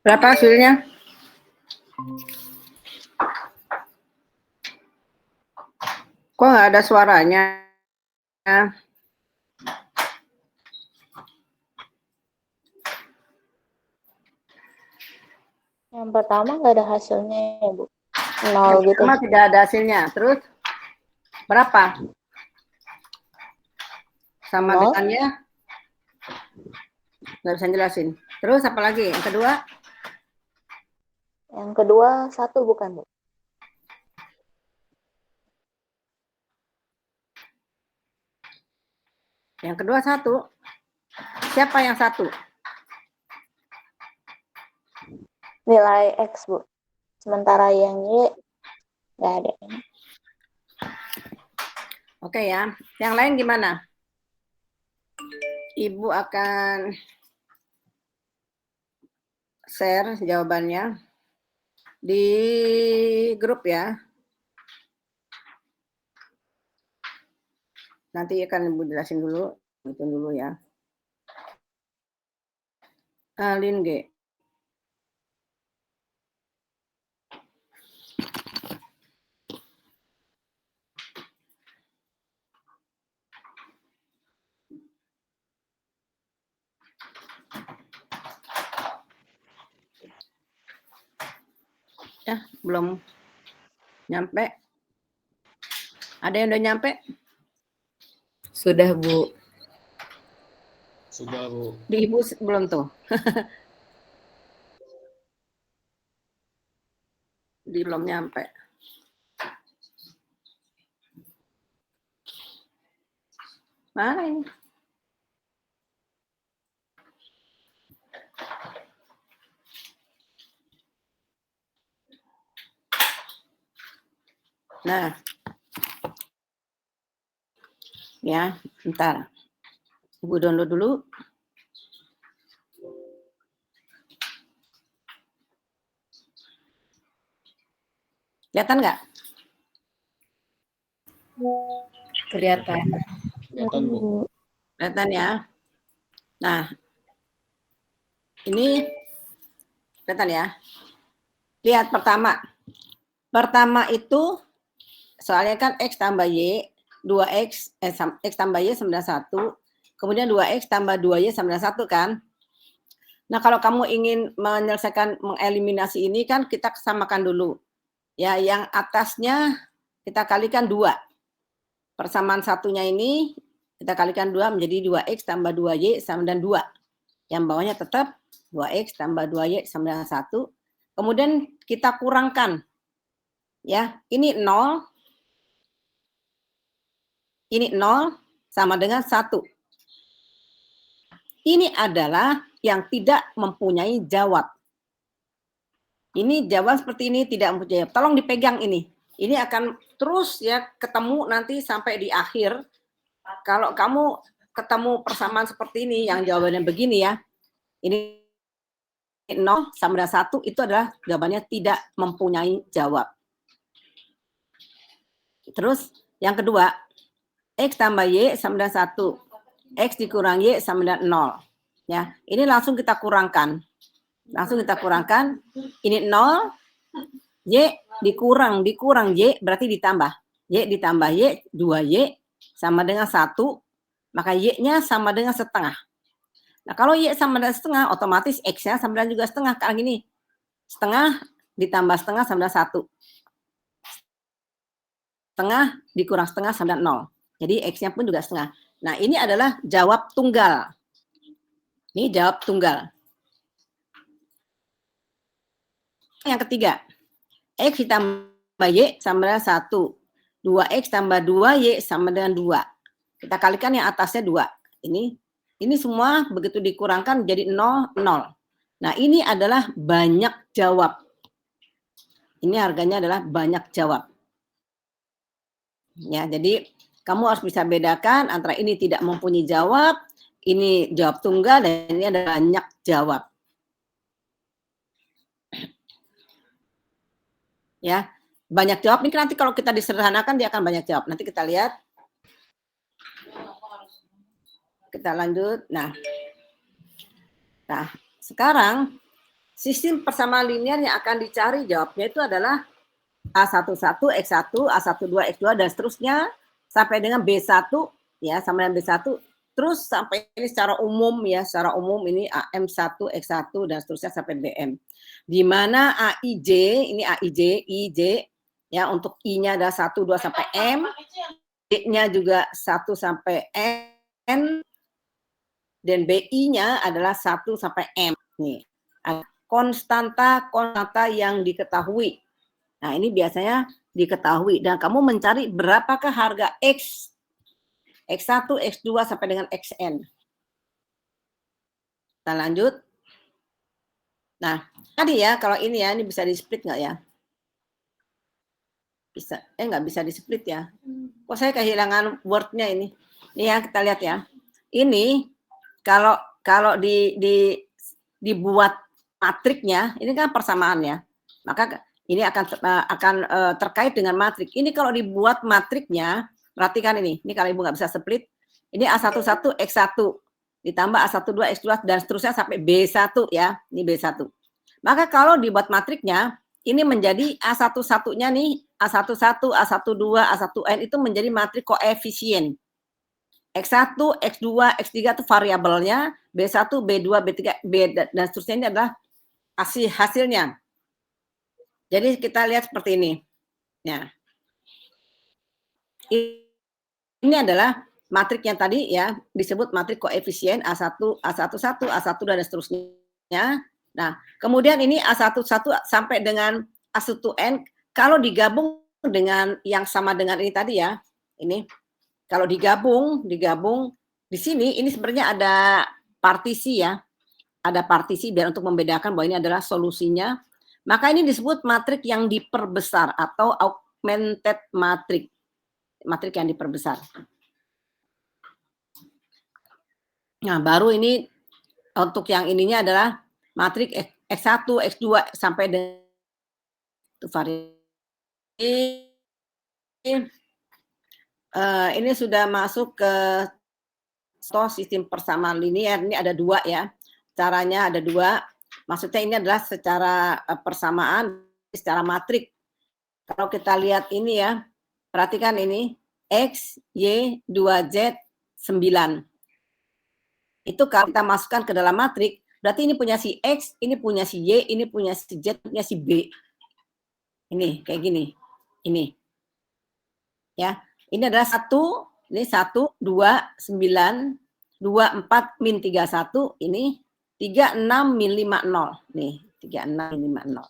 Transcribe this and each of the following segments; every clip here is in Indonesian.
Berapa hasilnya? Kok nggak ada suaranya? Yang pertama nggak ada hasilnya ya, Bu. 0 gitu. Pertama tidak ada hasilnya. Terus berapa? Sama 0. dengannya? Nggak bisa jelasin. Terus apa lagi? Yang kedua? Yang kedua 1 bukan, Bu? Yang kedua 1. Siapa yang 1? Nilai X, Bu. Sementara yang Y nggak ada. Oke ya. Yang lain gimana? Ibu akan share jawabannya di grup ya. Nanti akan Ibu jelasin dulu. Itu dulu ya. Alin G. Ya, belum nyampe. Ada yang udah nyampe? Sudah, Bu. Sudah, Bu. Di Ibu belum tuh. Belum nyampe. Mana ini? Nah. Ya, bentar. Ibu download dulu. Kelihatan nggak? Kelihatan. Kelihatan, Bu. Kelihatan ya. Nah, ini kelihatan ya. Lihat pertama. Pertama itu soalnya kan X tambah Y, 2X, X tambah Y sama dengan 1. Kemudian 2X tambah 2Y sama dengan 1 kan. Nah, kalau kamu ingin menyelesaikan mengeliminasi ini kan kita samakan dulu. Ya, yang atasnya kita kalikan 2. Persamaan satunya ini kita kalikan 2 menjadi 2X tambah 2Y sama dengan 2. Yang bawahnya tetap 2X tambah 2Y sama dengan 1. Kemudian kita kurangkan. Ya, ini 0. Ini 0 sama dengan 1. Ini adalah yang tidak mempunyai jawab. Ini jawaban seperti ini tidak mempunyai jawab. Tolong dipegang ini. Ini akan terus ya ketemu nanti sampai di akhir. Kalau kamu ketemu persamaan seperti ini yang jawabannya begini ya. Ini 0 sama dengan 1 itu adalah jawabannya tidak mempunyai jawab. Terus yang kedua, X tambah Y sama dengan 1. X dikurang Y sama dengan 0. Ya, ini langsung kita kurangkan. Langsung kita kurangkan. Ini 0, Y dikurang Y berarti ditambah. Y ditambah Y, 2Y sama dengan 1, maka Y-nya sama dengan setengah. Nah, kalau Y sama dengan setengah, otomatis X-nya sama dengan juga setengah. Karena gini, setengah ditambah setengah sama dengan 1. Setengah dikurang setengah sama dengan 0. Jadi X-nya pun juga setengah. Nah, ini adalah jawab tunggal. Ini jawab tunggal. Yang ketiga, X ditambah Y sama dengan 1. 2X tambah 2Y sama dengan 2. Kita kalikan yang atasnya 2. Ini semua begitu dikurangkan jadi 0, 0. Nah, ini adalah banyak jawab. Ini harganya adalah banyak jawab. Ya, jadi kamu harus bisa bedakan antara ini tidak mempunyai jawab, ini jawab tunggal, dan ini ada banyak jawab. Ya, banyak jawab ini nanti kalau kita disederhanakan dia akan banyak jawab. Nanti kita lihat. Kita lanjut. Nah, sekarang sistem persamaan linear yang akan dicari jawabnya itu adalah A11, X1, A12, X2, dan seterusnya sampai dengan B1, ya, sampai dengan B1, terus sampai ini secara umum ya, secara umum ini AM1, X1, dan seterusnya sampai BM. Di mana AIJ, ini AIJ, IJ, ya, untuk I-nya ada 1, 2, sampai M, D-nya juga 1 sampai N, dan BI-nya adalah 1 sampai M. Nih, konstanta yang diketahui. Nah, ini biasanya diketahui. Dan kamu mencari berapakah harga X, X1, X2, sampai dengan XN. Kita lanjut. Nah, tadi ya, kalau ini ya, ini bisa di-split nggak ya? Bisa, nggak bisa di-split ya. Kok saya kehilangan word-nya ini. Ini ya, kita lihat ya. Ini, kalau dibuat matriknya, ini kan persamaan ya. Maka ini akan terkait dengan matrik. Ini kalau dibuat matriknya, perhatikan ini kalau Ibu nggak bisa split, ini A11, X1, ditambah A12, X2, dan seterusnya sampai B1 ya, ini B1. Maka kalau dibuat matriknya, ini menjadi A11-nya nih, A11, A12, A1N itu menjadi matrik koefisien. X1, X2, X3 itu variabelnya, B1, B2, B3, B, dan seterusnya ini adalah hasilnya. Jadi kita lihat seperti ini. Ya. Ini adalah matrik yang tadi ya disebut matrik koefisien A1, A11, A12 dan seterusnya. Nah, kemudian ini A11 sampai dengan A1N kalau digabung dengan yang sama dengan ini tadi ya. Ini kalau digabung di sini ini sebenarnya ada partisi ya. Ada partisi biar untuk membedakan bahwa ini adalah solusinya. Maka ini disebut matrik yang diperbesar atau augmented matrik. Matrik yang diperbesar. Nah, baru ini untuk yang ininya adalah matrik X1, X2 sampai dengan ini sudah masuk ke sistem persamaan linear. Ini ada 2 ya. Caranya ada 2. Maksudnya ini adalah secara persamaan, secara matrik. Kalau kita lihat ini ya, perhatikan ini, X, Y, 2Z, 9. Itu kalau kita masukkan ke dalam matrik, berarti ini punya si X, ini punya si Y, ini punya si Z, punya si B. Ini, kayak gini. Ini. Ya, ini adalah 1, ini 1, 2, 9, 2, 4, min 31, ini 36 min 50. Nih, 36 min 50.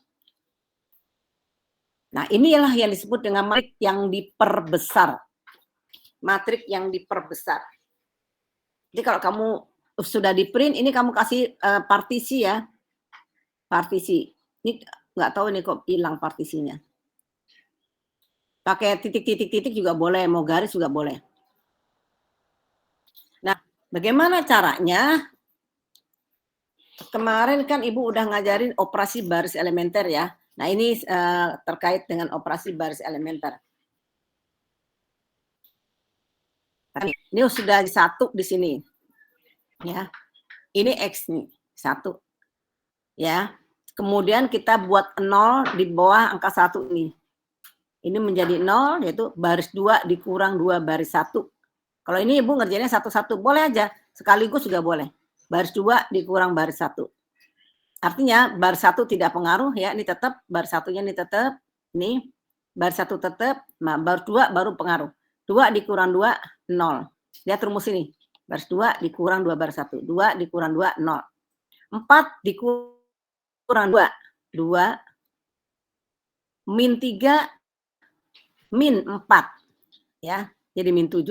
Nah, inilah yang disebut dengan matrik yang diperbesar. Matrik yang diperbesar. Jadi kalau kamu sudah di print, ini kamu kasih partisi ya. Partisi. Ini nggak tahu ini kok hilang partisinya. Pakai titik-titik-titik juga boleh, mau garis juga boleh. Nah, bagaimana caranya? Kemarin kan Ibu udah ngajarin operasi baris elementer ya. Nah, ini terkait dengan operasi baris elementer. Ini sudah 1 di sini. Ya. Ini X nih, 1. Ya. Kemudian kita buat 0 di bawah angka 1 ini. Ini menjadi 0, yaitu baris 2 dikurang 2 baris 1. Kalau ini Ibu ngerjainnya 1-1, boleh aja. Sekaligus juga boleh. Baris 2 dikurang baris 1. Artinya baris 1 tidak pengaruh ya, ini tetap, baris 1-nya ini tetap, ini baris 1 tetap, nah baris 2 baru pengaruh. 2 dikurang 2, 0. Lihat rumus ini. Baris 2 dikurang 2 baris 1. 2 dikurang 2, 0. 4 dikurang 2, 2. Min 3, min 4. Ya, jadi min 7.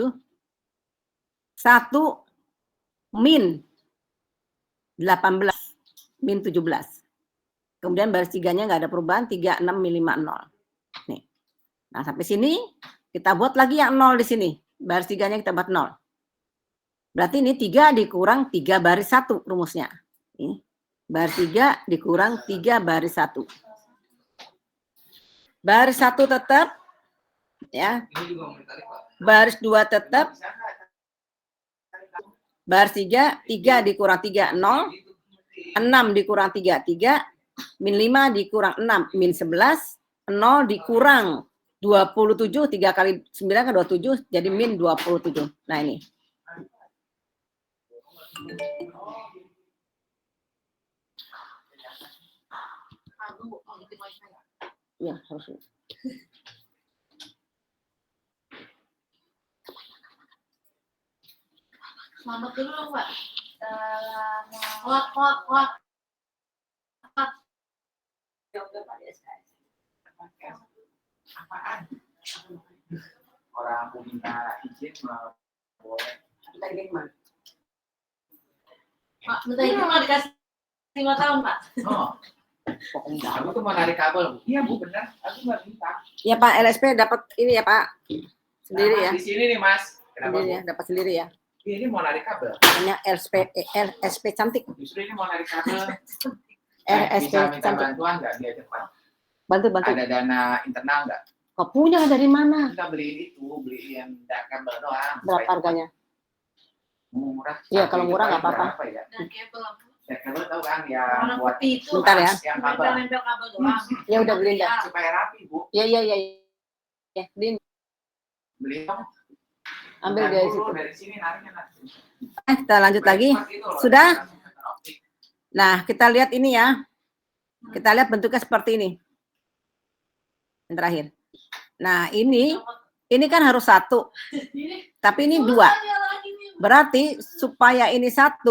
1 min 18, min 17. Kemudian baris 3-nya nggak ada perubahan, 36 min 50. Nih. Nah, sampai sini kita buat lagi yang 0 di sini. Baris 3-nya kita buat 0. Berarti ini 3 dikurang 3 baris 1 rumusnya. Ini. Baris 3 dikurang 3 baris 1. Baris 1 tetap. Ya. Baris 2 tetap. Baris 3, 3 dikurang 3, 0. 6 dikurang 3, 3. min 5 dikurang 6, min 11, 0 dikurang 27, 3 kali 9 kan 27, jadi min 27. Nah ini. Ya, harus. Selamat dulu dong, Mbak. Wak. Apaan? Orang aku minta izin malah boleh. Kita ini kemana? Pak, minta itu mau dikasih 5 tahun, Pak. Oh, pokoknya aku tuh mau narik kabel. Iya Bu, benar. Aku nggak minta. Ya Pak, LSP dapat ini ya Pak. Sendiri ya. Di sini nih Mas. Kenapa Sendiri Bu? ya, dapat sendiri ya. Ini mau narik kabel. Hanya LSP cantik. Justru ini mau narik kabel. LSP Bisa minta cantik. bantuan nggak dia cepat? Bantu. Ada dana internal nggak? Kau punya dari mana? Kita beliin kabel doang. Berapa harganya? Murah. Iya, kalau murah nggak apa-apa. Berapa ya? Dan kabel lampu. Ya, kabel tahu kan yang Warna buat putih itu. Bentar ya. yang kabel Nempel kabel doang. Ya udah beliin dah. supaya rapi Bu. Ya. Ya, beliin. Beli dong. Ambil Bukan dari dulu, situ. dari sini nariknya nanti. Kita lanjut lagi. Seperti itu loh, Sudah? optik. Nah, kita lihat ini ya. Kita lihat bentuknya seperti ini. Yang terakhir. Nah, ini kan harus 1. Tapi ini 2. Berarti supaya ini 1,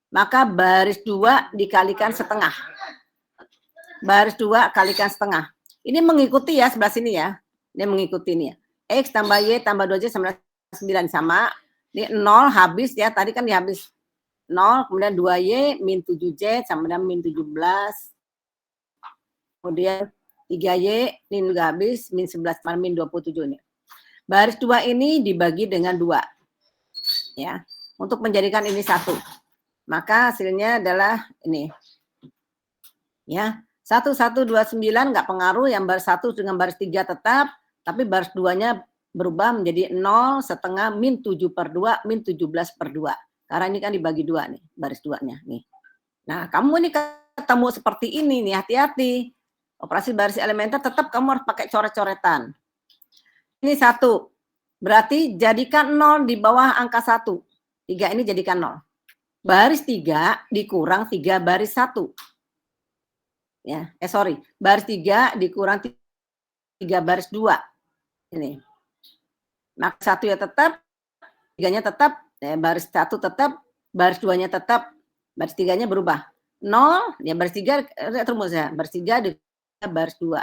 maka baris 2 dikalikan setengah. Baris 2 kalikan setengah. Ini mengikuti ya sebelah sini ya. Ini mengikuti ini ya. X tambah Y tambah 2Z sama 9 sama. Ini 0 habis ya. Tadi kan dihabis 0. Kemudian 2Y min 7Z sama dengan min 17. Kemudian 3Y ini juga habis min 11 sama min 27 ini. Baris 2 ini dibagi dengan 2. Ya. Untuk menjadikan ini 1. Maka hasilnya adalah ini. Ya. 1129 nggak pengaruh, yang baris 1 dengan baris 3 tetap, tapi baris 2-nya berubah menjadi 0 setengah min 7/2 min 17/2. Karena ini kan dibagi 2 nih, baris 2-nya nih. Nah, kamu ini ketemu seperti ini nih, hati-hati. Operasi baris elementer tetap kamu harus pakai coret-coretan. Ini 1. Berarti jadikan 0 di bawah angka 1. 3 ini jadikan 0. Baris 3 dikurang 3 baris 1. Ya, baris 3 dikurang 3 baris 2. Ini. Maka 1 ya tetap, 3-nya tetap, baris 1 tetap, baris 2-nya tetap, baris 3-nya berubah. 0, ya baris 3 rumus ya, baris 3 dikurang baris 2.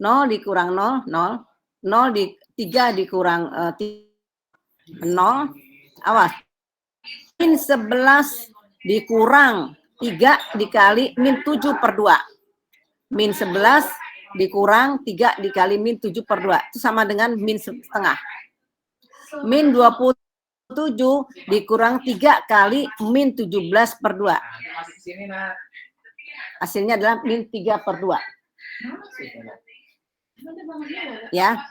0 dikurang 0, 0. 0 di 3 dikurang 0. Awas. Min 11 dikurang 3 dikali min 7/2. Min 11 dikurang 3 dikali min 7/2. Itu sama dengan min setengah. Min 27 dikurang 3 kali min 17/2. Masih di sini, Nak. Hasilnya adalah min 3/2. Ya.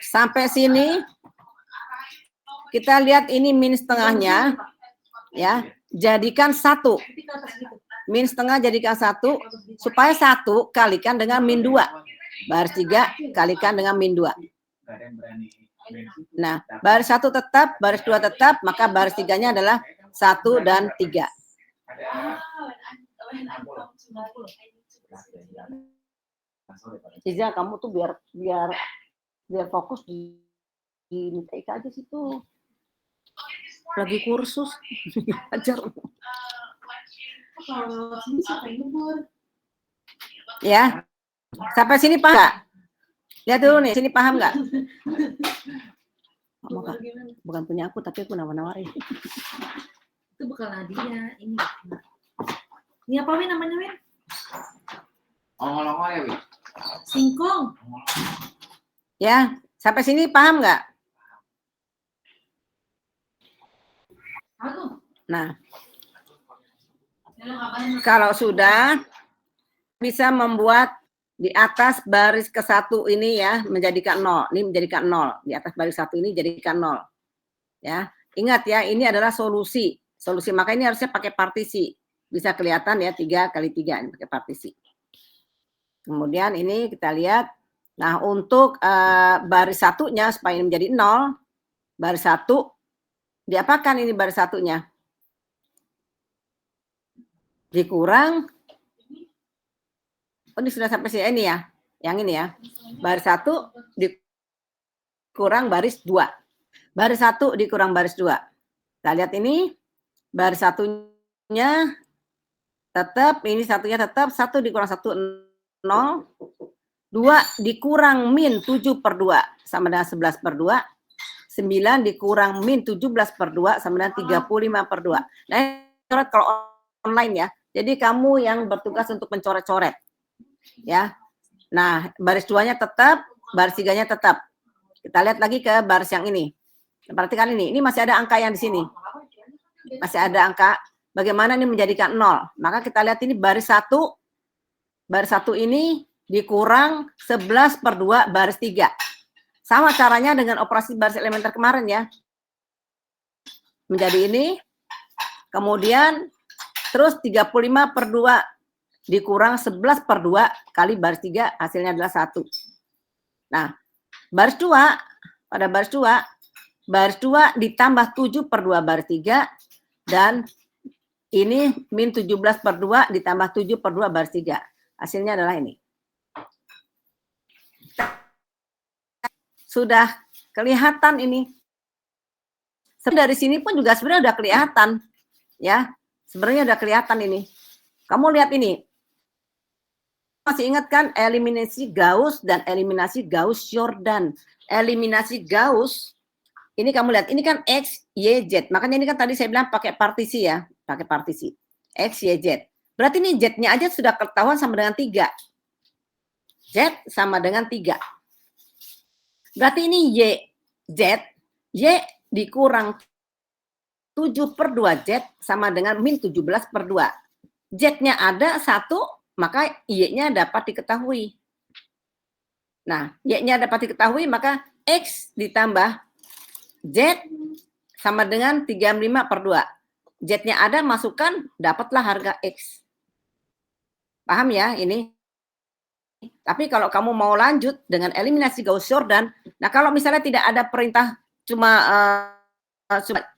Sampai sini kita lihat ini min setengahnya. Ya, jadikan 1. Min setengah jadikan 1, supaya 1 kalikan dengan min 2. Baris 3 kalikan dengan min 2. Nah, baris 1 tetap, baris 2 tetap, maka baris 3-nya adalah 1 dan 3. Ciza, kamu tuh biar fokus di TK aja situ. Lagi kursus. Ajar. Ya. Sampai sini paham nggak? Lihat dulu nih, sini paham nggak? Bukan punya aku, tapi aku nawar-nawarin. Itu bukan Nadia, ini. Ini apa Win namanya Win? Ongol-ongol ya, Wi? Singkong. Ya, sampai sini paham nggak? Aduh. Nah, kalau sudah bisa membuat di atas baris ke-1 ini ya menjadikan 0. Ini menjadikan 0. Di atas baris 1 ini jadikan 0. Ya, ingat ya, ini adalah solusi. Solusi maka ini harusnya pakai partisi. Bisa kelihatan ya 3 kali 3 ini pakai partisi. Kemudian ini kita lihat, nah untuk baris satunya supaya ini menjadi 0, baris 1, diapakan ini baris satunya? Dikurang, oh ini sudah sampai sini ya, yang ini ya, baris 1 dikurang baris 2, baris 1 dikurang baris 2. Kita lihat ini, baris satunya tetap, ini satunya tetap, 1 dikurang 1, 0, 2 dikurang min 7/2 sama dengan 11/2, 9 dikurang min 17/2 sama dengan 35/2. Nah, coret kalau online ya, jadi kamu yang bertugas untuk mencoret-coret. Ya. Nah, baris 2-nya tetap, baris 3-nya tetap. Kita lihat lagi ke baris yang ini. Perhatikan ini masih ada angka yang di sini. Masih ada angka. Bagaimana ini menjadikan 0? Maka kita lihat ini baris 1. Baris 1 ini dikurang 11/2 baris 3. Sama caranya dengan operasi baris elementer kemarin ya. Menjadi ini. Kemudian terus 35/2 dikurang 11/2 kali baris 3, hasilnya adalah 1. Nah, baris 2, pada baris 2 ditambah 7/2 baris 3, dan ini min 17/2 ditambah 7/2 baris 3. Hasilnya adalah ini. Sudah kelihatan ini. Dari sini pun juga sebenarnya udah kelihatan. Ya, sebenarnya udah kelihatan ini. Kamu lihat ini. Masih ingat kan eliminasi Gauss dan eliminasi Gauss-Jordan. Eliminasi Gauss, ini kamu lihat, ini kan X, Y, Z. Makanya ini kan tadi saya bilang pakai partisi ya, pakai partisi. X, Y, Z. Berarti ini Z-nya aja sudah ketahuan sama dengan 3. Z sama dengan 3. Berarti ini Y, Z, Y dikurang 7/2 Z sama dengan min 17/2. Z-nya ada 1, maka Y-nya dapat diketahui. Nah, Y-nya dapat diketahui, maka X ditambah Z sama dengan 35/2. Z-nya ada, masukkan, dapatlah harga X. Paham ya ini? Tapi kalau kamu mau lanjut dengan eliminasi Gauss-Jordan, nah kalau misalnya tidak ada perintah,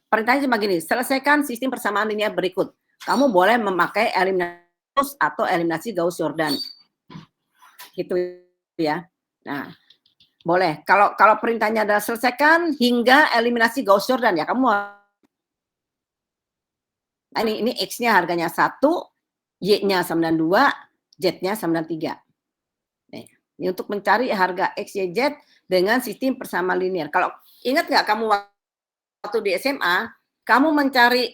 perintahnya cuma gini, selesaikan sistem persamaan linear berikut. Kamu boleh memakai eliminasi atau eliminasi Gauss-Jordan. Gitu ya. Nah, boleh. Kalau perintahnya adalah selesaikan hingga eliminasi Gauss-Jordan ya, kamu. Nah, ini X-nya harganya 1, Y-nya sama dengan 2, Z-nya sama dengan 3. Nih, ini untuk mencari harga X, Y, Z dengan sistem persamaan linear. Kalau ingat nggak kamu waktu di SMA, kamu mencari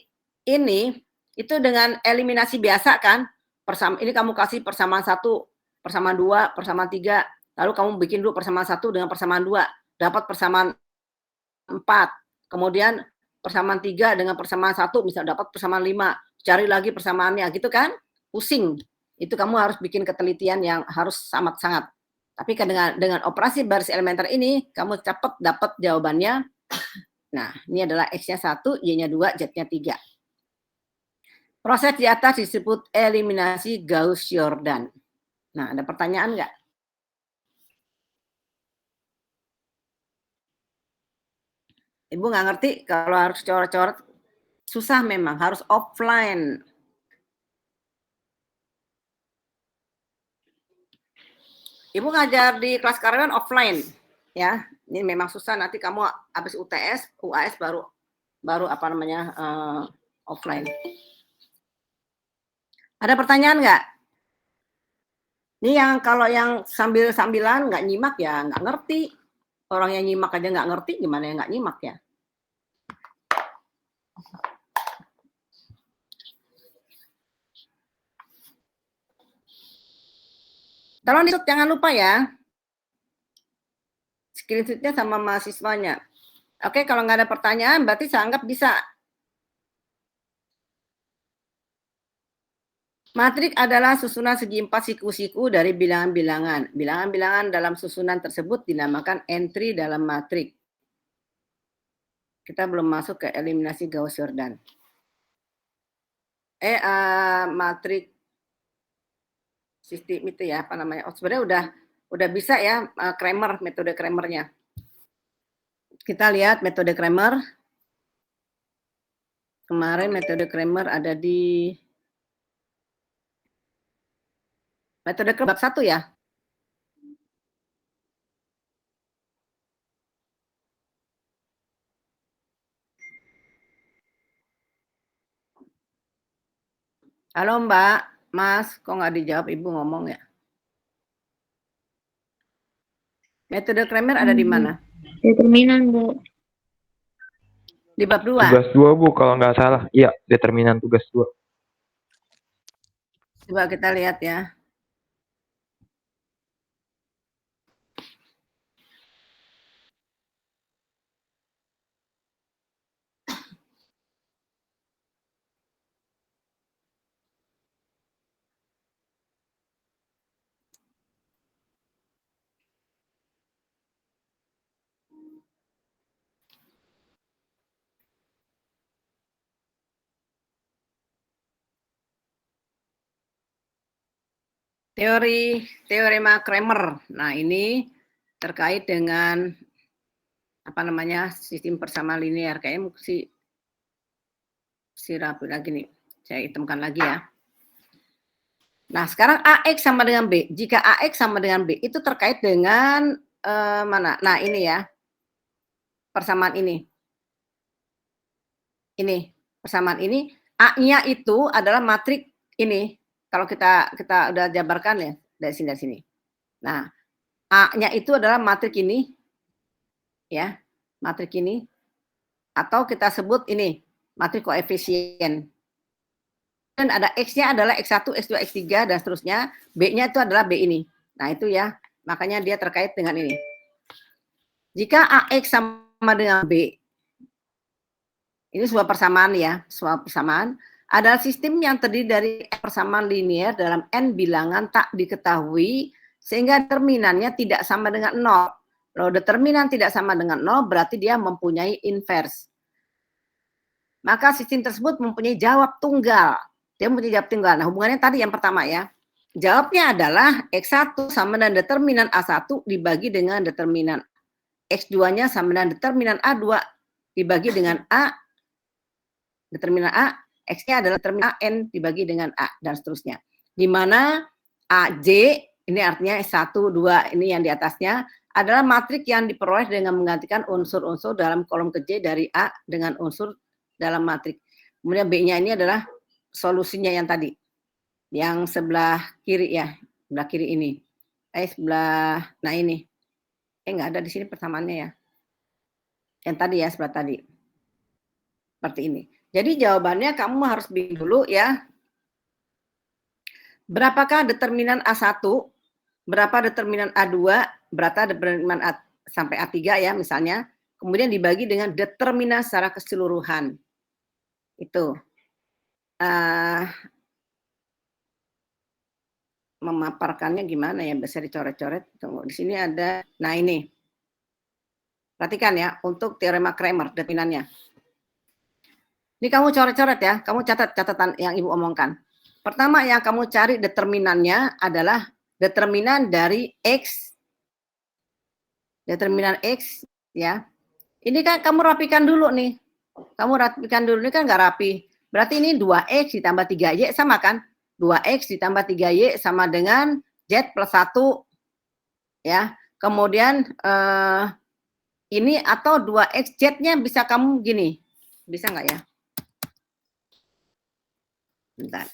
ini itu dengan eliminasi biasa kan? Ini kamu kasih persamaan 1, persamaan 2, persamaan 3, lalu kamu bikin dulu persamaan 1 dengan persamaan 2, dapat persamaan 4. Kemudian persamaan 3 dengan persamaan 1 bisa dapat persamaan 5. Cari lagi persamaannya gitu kan? Pusing. Itu kamu harus bikin ketelitian yang harus sangat-sangat. Tapi dengan operasi baris elementer ini kamu cepat dapat jawabannya. Nah, ini adalah X-nya 1, Y-nya 2, Z-nya 3. Proses di atas disebut eliminasi Gauss-Jordan. Nah, ada pertanyaan nggak? Ibu nggak ngerti kalau harus coret-coret. Susah memang, harus offline. Ibu ngajar di kelas karyawan offline. Ya, ini memang susah, nanti kamu habis UTS, UAS baru apa namanya offline. Ada pertanyaan nggak? Ini yang kalau yang sambil-sambilan nggak nyimak ya nggak ngerti. Orang yang nyimak aja nggak ngerti, gimana yang nggak nyimak ya? Tolong di-shot, jangan lupa ya. Screenshot-nya sama mahasiswanya. Oke, kalau nggak ada pertanyaan, berarti saya anggap bisa. Matrik adalah susunan segi 4 siku-siku dari bilangan-bilangan. Bilangan-bilangan dalam susunan tersebut dinamakan entry dalam matrik. Kita belum masuk ke eliminasi Gauss-Jordan. matrik sistem itu ya, apa namanya? Oh, sebenarnya udah bisa ya Cramer, metode Cramer-nya. Kita lihat metode Cramer. Kemarin metode Cramer ada di metode Cramer bab 1 ya. Halo Mbak, Mas, kok nggak dijawab Ibu ngomong ya? Metode Cramer ada di mana? Determinan, Bu. Di bab 2. Tugas 2, Bu, kalau nggak salah. Iya, determinan tugas 2. Coba kita lihat ya. Teorema Cramer. Nah, ini terkait dengan apa namanya? Sistem persamaan linear. Kayaknya si rapi lagi nih. Saya hitamkan lagi ya. Nah, sekarang AX sama dengan B. Jika AX sama dengan B, itu terkait dengan mana? Nah, ini ya. Persamaan ini. Ini, persamaan ini. A-nya itu adalah matrik ini. Kalau kita udah jabarkan ya, dari sini. Nah, A-nya itu adalah matrik ini. Ya, matrik ini. Atau kita sebut ini, matrik koefisien. Dan ada X-nya adalah X1, X2, X3, dan seterusnya. B-nya itu adalah B ini. Nah, itu ya. Makanya dia terkait dengan ini. Jika AX sama dengan B, ini sebuah persamaan ya. Sebuah persamaan adalah sistem yang terdiri dari persamaan linear dalam N bilangan tak diketahui, sehingga determinannya tidak sama dengan 0. Kalau determinan tidak sama dengan 0, berarti dia mempunyai inverse. Maka sistem tersebut mempunyai jawab tunggal. Dia mempunyai jawab tunggal. Nah, hubungannya tadi yang pertama ya. Jawabnya adalah X1 sama dengan determinan A1 dibagi dengan determinan X2-nya sama dengan determinan A2 dibagi dengan A. Determinan A, X-nya adalah determinan N dibagi dengan A, dan seterusnya. Di mana AJ, ini artinya S1, 2, ini yang di atasnya, adalah matrik yang diperoleh dengan menggantikan unsur-unsur dalam kolom kerja dari A dengan unsur dalam matrik. Kemudian B-nya ini adalah solusinya yang tadi. Yang sebelah kiri ya, sebelah kiri ini. Nah ini. Nggak ada di sini persamaannya ya. Yang tadi ya, sebelah tadi. Seperti ini. Jadi jawabannya kamu harus bingung dulu ya. Berapakah determinan A1, berapa determinan A2, berapa determinan A sampai A3 ya misalnya. Kemudian dibagi dengan determinan secara keseluruhan. Itu. Memaparkannya gimana ya, bisa dicoret-coret. Tunggu, di sini ada. Nah ini. Perhatikan ya, untuk teorema Cramer, determinannya. Ini kamu coret-coret ya, kamu catat catatan yang Ibu omongkan. Pertama yang kamu cari determinannya adalah determinan dari X. Determinan X ya. Ini kan kamu rapikan dulu nih. Kamu rapikan dulu, ini kan nggak rapi. Berarti ini 2X ditambah 3Y sama kan? 2X ditambah 3Y sama dengan Z plus 1. Ya. Kemudian ini atau 2X Z-nya bisa kamu gini. Bisa nggak ya? Bentar.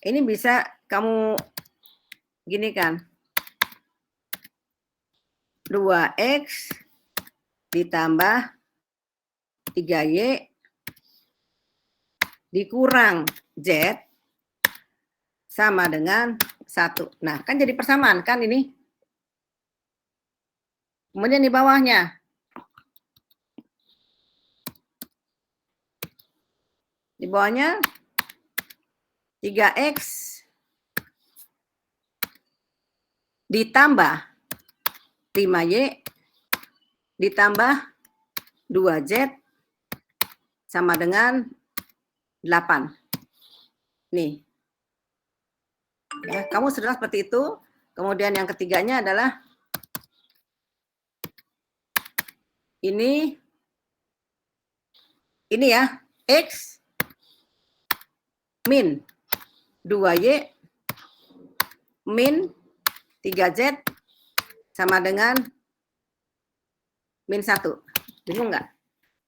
Ini bisa kamu gini kan. 2X ditambah 3Y dikurang Z sama dengan 1. Nah, kan jadi persamaan kan ini. Kemudian di bawahnya. Di bawahnya 3X ditambah 5Y ditambah 2Z sama dengan 8. Nih. Ya, kamu sudah seperti itu. Kemudian yang ketiganya adalah ini ya, X min 2Y min 3Z sama dengan min 1. Bingung nggak?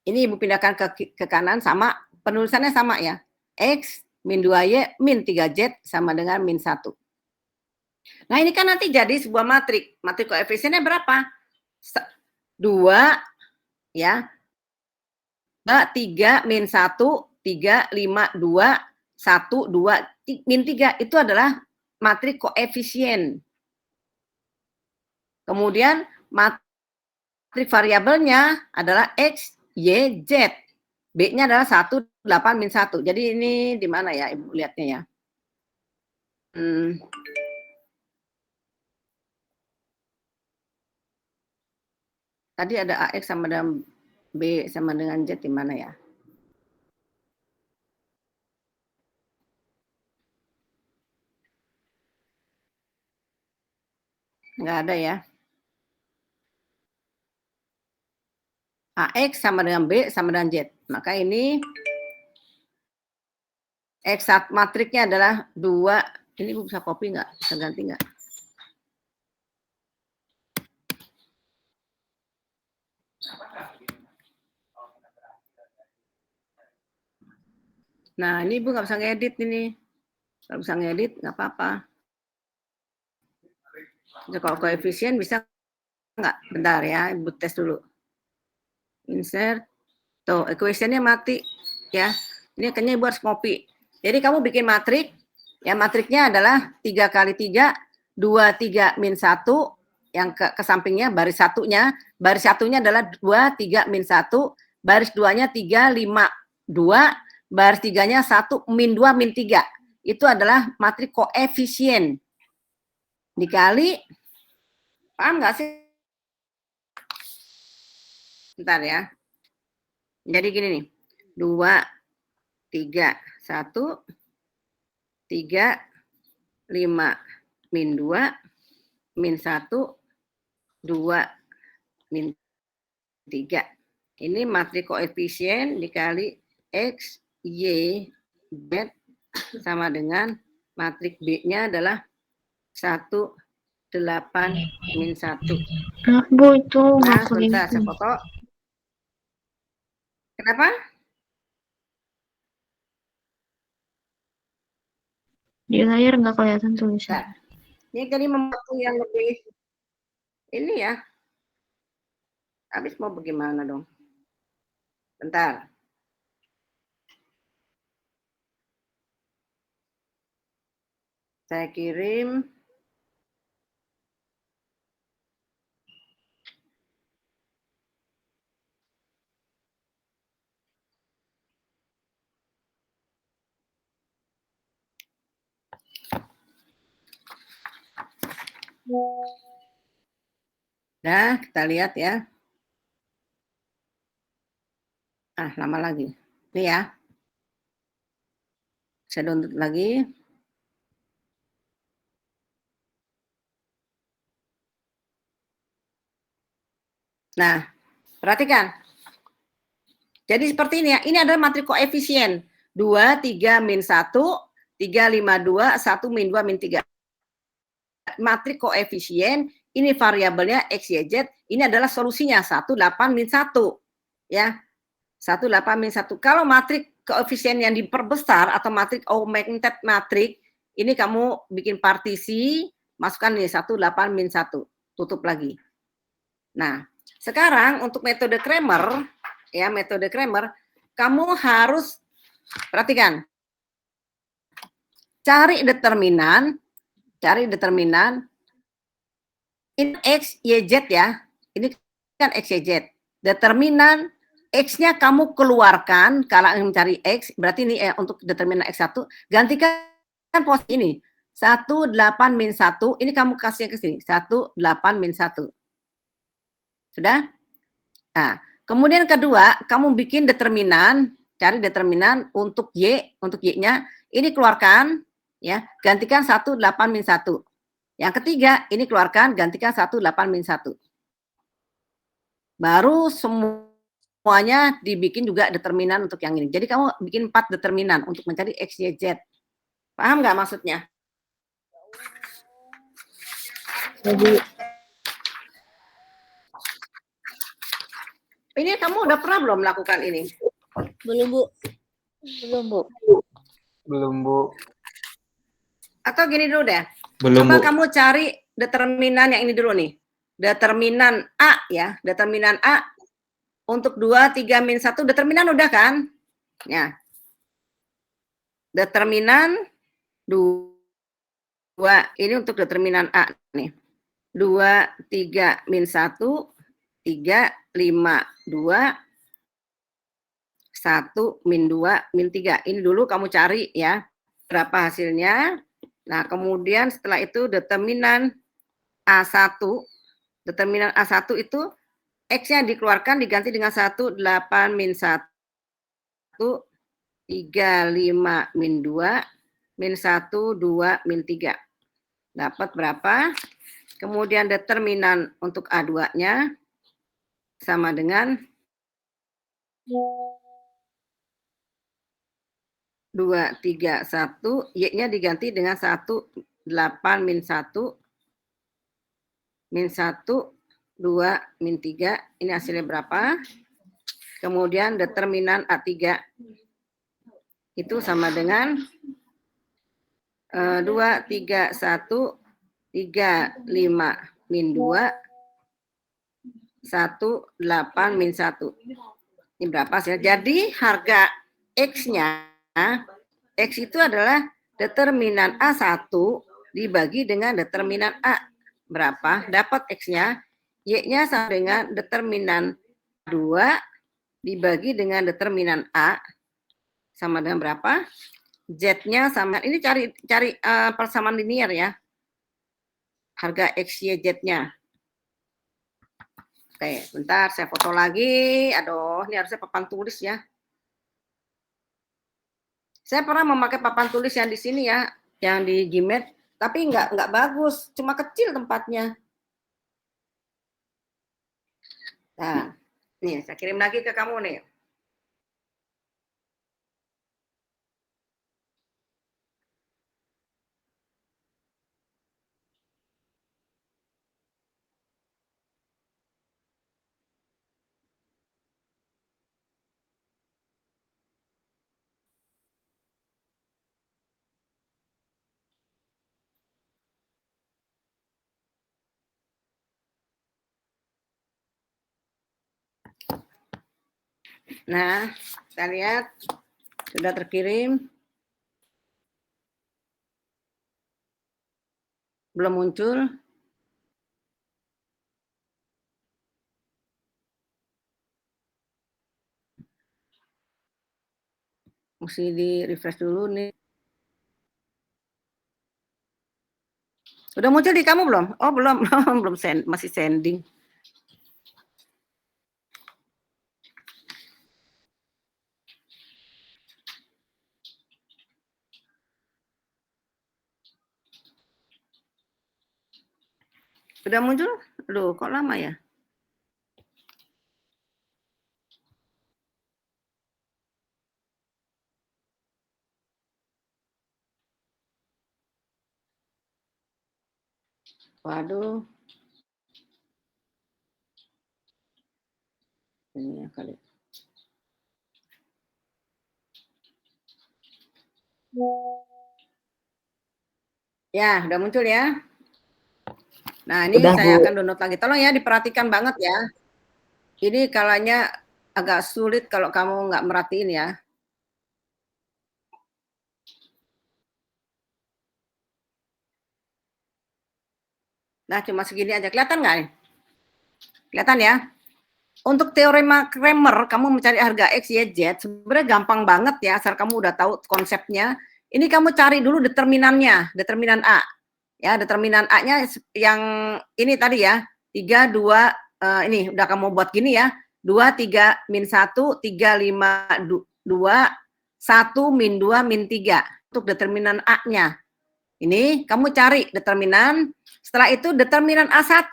Ini Ibu pindahkan ke kanan, sama, penulisannya sama ya. X min 2Y min 3Z sama dengan min 1. Nah ini kan nanti jadi sebuah matrik. Matrik koefisiennya berapa? 2 ya. 3 min 1, 3, 5, 2, 1, 2, min 3. Itu adalah matrik koefisien. Kemudian matrik variabelnya adalah X, Y, Z. B-nya adalah 1, 8, min 1. Jadi ini di mana ya Ibu lihatnya ya? Tadi ada AX sama dengan B sama dengan Z di mana ya? Nggak ada ya. AX sama dengan B sama dengan Z. Maka ini X matriknya adalah 2. Ini Ibu bisa copy nggak? Bisa ganti nggak? Nah, ini Ibu nggak bisa ngedit ini. Kalau bisa ngedit, nggak apa-apa. Kalau koefisien bisa nggak? Bentar ya, Ibu tes dulu. Insert. Tuh, equationnya mati. Ya, ini kayaknya Ibu harus copy. Jadi kamu bikin matrik. Ya, matriknya adalah 3 kali 3, 2, 3, min 1. Yang ke sampingnya, baris satunya. Baris satunya adalah 2, 3, min 1. Baris 2-nya 3, 5, 2. Baris 3-nya 1, min 2, min 3. Itu adalah matrik koefisien. Dikali, paham nggak sih? Bentar ya. Jadi gini nih. 2, 3, 1, 3, 5, min 2, min 1, 2, min 3. Ini matrik koefisien dikali X, Y, Z sama dengan matrik B-nya adalah 1, 8, min 1. Bu, itu Nah, sebentar, saya foto. Kenapa? Di layar nggak kelihatan tulisan. Nah, ini jadi membantu yang lebih ini ya. Habis mau bagaimana dong? Bentar. Saya kirim. Nah, kita lihat ya. Lama lagi. Ini ya. Saya download lagi. Nah, perhatikan. Jadi seperti ini ya. Ini adalah matrik koefisien. 2, 3, min 1, 3, 5, 2, 1, min 2, min 3. Matrik koefisien, ini variabelnya X, Y, Z. Ini adalah solusinya. 1, 8, min 1. Ya. 1, 8, min 1. Kalau matrik koefisien yang diperbesar atau matrik augmented matrik, ini kamu bikin partisi, masukkan nih 1, 8, min 1. Tutup lagi. Nah, sekarang untuk metode Cramer, ya metode Cramer, kamu harus perhatikan, cari determinan ini X, Y, Z ya, ini kan X, Y, Z. Determinan X-nya kamu keluarkan, kalau ingin mencari X, berarti ini untuk determinan X1, gantikan posisi ini, 1, 8, min 1, ini kamu kasih ke sini, 1, 8, min 1. Sudah? Nah, kemudian kedua, kamu bikin determinan cari determinan untuk Y-nya, ini keluarkan, ya, gantikan 1, 8, min 1. Yang ketiga, ini keluarkan, gantikan 1, 8, min 1. Baru semuanya dibikin juga determinan untuk yang ini. Jadi kamu bikin 4 determinan untuk mencari X, Y, Z. Paham nggak maksudnya? Jadi, Ini kamu udah pernah belum melakukan ini? belum, Bu. Belum, Bu. Atau gini dulu deh. Belum, Coba Bu. kamu cari determinan yang ini dulu nih. Determinan A ya, determinan A untuk 2, 3, min 1, determinan udah kan? Ya. Determinan 2, ini untuk determinan A nih. 2, 3, min 1, 3, 5, 2, 1, min 2, min 3. Ini dulu kamu cari ya, berapa hasilnya. Nah, kemudian setelah itu determinan A1, determinan A1 itu X-nya dikeluarkan diganti dengan 1, 8, min 1, 3, 5, min 2, min 1, 2, min 3. Dapat berapa? Kemudian determinan untuk A2-nya sama dengan 2, 3, 1, Y-nya diganti dengan 1, 8, min 1, min 1, 2, min 3. Ini hasilnya berapa? Kemudian determinan A3 itu sama dengan 2, 3, 1, 3, 5, min 2, 1, 8, min 1. Ini berapa sih? Jadi harga X-nya, X itu adalah determinan A1 dibagi dengan determinan A. Berapa? Dapat X-nya. Y-nya sama dengan determinan 2 dibagi dengan determinan A. Sama dengan berapa? Z-nya sama. Ini cari persamaan linear ya. Harga X, Y, Z-nya. Oke, bentar saya foto lagi. Aduh, ini harusnya papan tulis ya. Saya pernah memakai papan tulis yang di sini ya, yang di Gmail, tapi nggak bagus, cuma kecil tempatnya. Nah, nih saya kirim lagi ke kamu nih. Nah, kita lihat sudah terkirim. Belum muncul. Mesti di refresh dulu nih. Udah muncul di kamu belum? Oh, belum, belum masih sending. Udah muncul? Aduh, kok lama ya? Waduh. Ini ya kali. Ya, udah muncul ya. Nah, ini Udah, saya Bu. akan download lagi. Tolong ya diperhatikan banget ya. Ini kalanya agak sulit kalau kamu nggak merhatiin ya. Nah, cuma segini aja. Kelihatan nggak nih? Kelihatan ya? Untuk teorema Kramer, kamu mencari harga X, Y, Z, sebenarnya gampang banget ya, asal kamu udah tahu konsepnya. Ini kamu cari dulu determinannya, determinan A. Ya, determinan A-nya yang ini tadi ya, 3, 2, ini udah kamu buat gini ya, 2, 3, min 1, 3, 5, 2, 1, min 2, min 3. Untuk determinan A-nya. Ini kamu cari determinan, setelah itu determinan A1.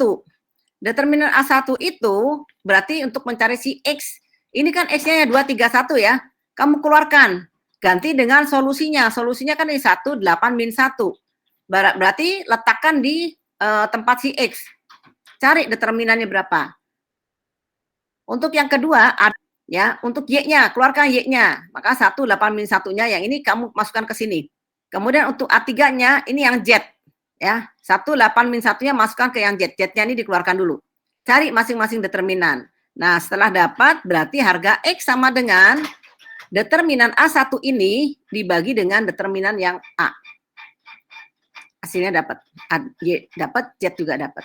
Determinan A1 itu berarti untuk mencari si X. Ini kan X-nya 2, 3, 1 ya. Kamu keluarkan. Ganti dengan solusinya. Solusinya kan ini 1, 8, min 1. Berarti letakkan di tempat si X. Cari determinannya berapa. Untuk yang kedua, ya, untuk Y-nya, keluarkan Y-nya. Maka 1, 8, min 1-nya yang ini kamu masukkan ke sini. Kemudian untuk A3-nya, ini yang Z. Ya, 1, 8, min 1-nya masukkan ke yang Z. Z-nya ini dikeluarkan dulu. Cari masing-masing determinan. Nah, setelah dapat, berarti harga X sama dengan determinan A1 ini dibagi dengan determinan yang A. Hasilnya dapat. Y dapat, Z juga dapat.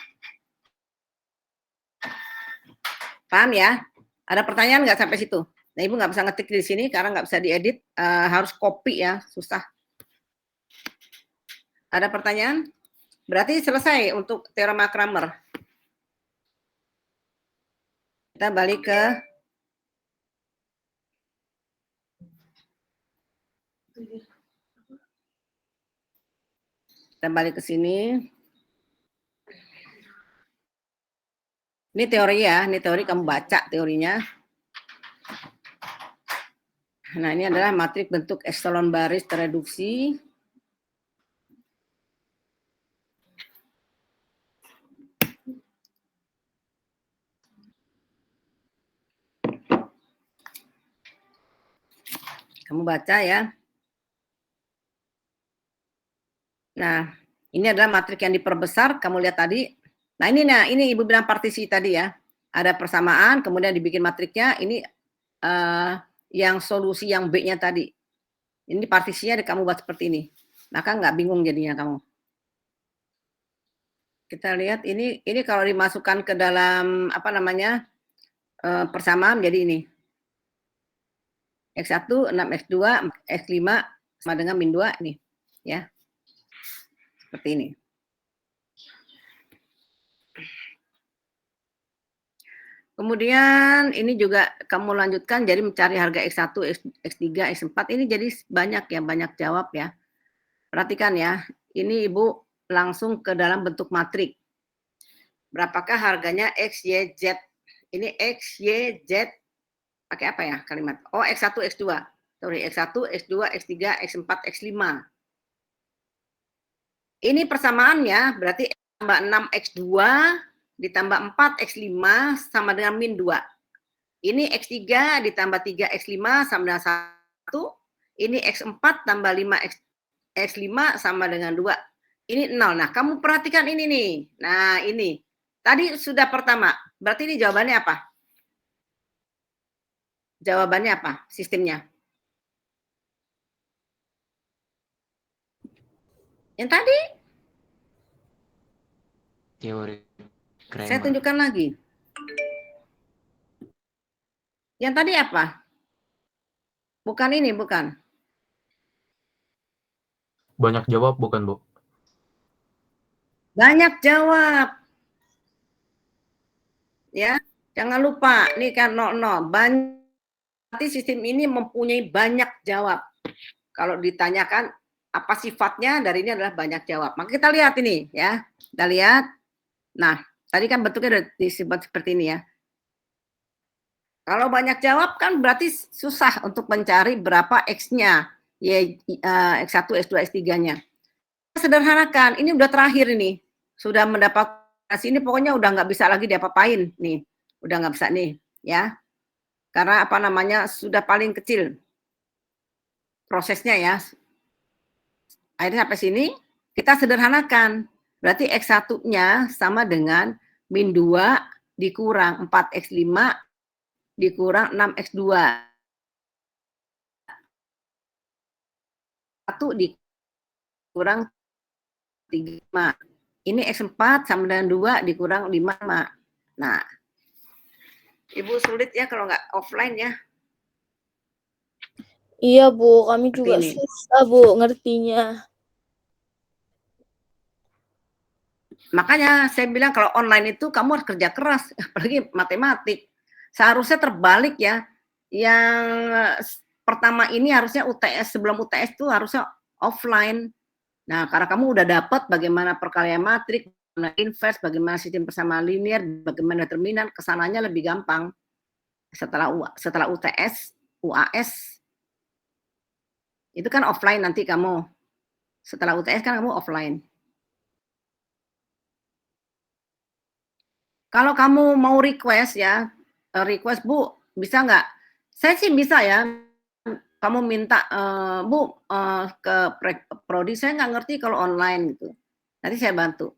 Paham ya? Ada pertanyaan nggak sampai situ? Nah, Ibu nggak bisa ngetik di sini karena nggak bisa diedit, harus copy ya, susah. Ada pertanyaan? Berarti selesai untuk teorema Kramer. Kita balik ke sini. Ini teori ya, ini teori kamu baca teorinya. Nah, ini adalah matrik bentuk epsilon baris tereduksi. Kamu baca ya. Nah, ini adalah matrik yang diperbesar, kamu lihat tadi. Nah, ini Ibu bilang partisi tadi ya. Ada persamaan, kemudian dibikin matriknya, ini yang solusi yang B-nya tadi. Ini partisinya kamu buat seperti ini. Maka nggak bingung jadinya kamu. Kita lihat ini kalau dimasukkan ke dalam apa namanya persamaan jadi ini. X1, 6X2, X5 sama dengan min 2 ini. Ya. Seperti ini. Kemudian ini juga kamu lanjutkan jadi mencari harga X1, X3, X4 ini jadi banyak ya, banyak jawab ya. Perhatikan ya, ini Ibu langsung ke dalam bentuk matrik. Berapakah harganya X, Y, Z? Ini X, Y, Z pakai apa ya kalimat? Oh, X1, X2. Sorry, X1, X2, X3, X4, X5. Ini persamaannya berarti tambah 6X2 ditambah 4X5 sama dengan min 2. Ini X3 ditambah 3X5 sama dengan 1. Ini X4 tambah 5X5 sama dengan 2. Ini 0. Nah, kamu perhatikan ini nih. Nah, ini. Tadi sudah pertama. Berarti ini jawabannya apa? Jawabannya apa? Sistemnya. Yang tadi? Teori Kramer. Saya tunjukkan lagi. Yang tadi apa? Bukan ini, bukan. Banyak jawab bukan, Bu? Banyak jawab. Ya, jangan lupa, ini kan 00. Berarti sistem ini mempunyai banyak jawab. Kalau ditanyakan apa sifatnya, dari ini adalah banyak jawab. Maka kita lihat ini ya. Kita lihat. Nah, tadi kan bentuknya sudah disebut seperti ini ya. Kalau banyak jawab kan berarti susah untuk mencari berapa X-nya. X1, X2, X3-nya. Sederhanakan, ini udah terakhir ini. Sudah mendapat ini pokoknya udah nggak bisa lagi diapa-apain nih. Udah nggak bisa nih ya. Karena apa namanya sudah paling kecil prosesnya ya. Akhirnya sampai sini kita sederhanakan. Berarti X1-nya sama dengan min 2 dikurang 4X5 dikurang 6X2. 1 dikurang 3. Ini X4 sama dengan 2 dikurang 5. Nah, Ibu sulit ya kalau nggak offline ya. Iya, Bu. Kami Seperti juga ini. susah, Bu, ngertinya. Makanya saya bilang kalau online itu kamu harus kerja keras, apalagi matematik. Seharusnya terbalik ya. Yang pertama ini harusnya UTS, sebelum UTS itu harusnya offline. Nah, karena kamu udah dapat bagaimana perkalian matrik, bagaimana inverse, bagaimana sistem persamaan linear, bagaimana determinan, kesananya lebih gampang. Setelah UTS, UAS, itu kan offline nanti kamu. Setelah UTS kan kamu offline. Kalau kamu mau request ya, request Bu, bisa nggak? Saya sih bisa ya. Kamu minta, Bu, ke prodi, saya nggak ngerti kalau online gitu. Nanti saya bantu.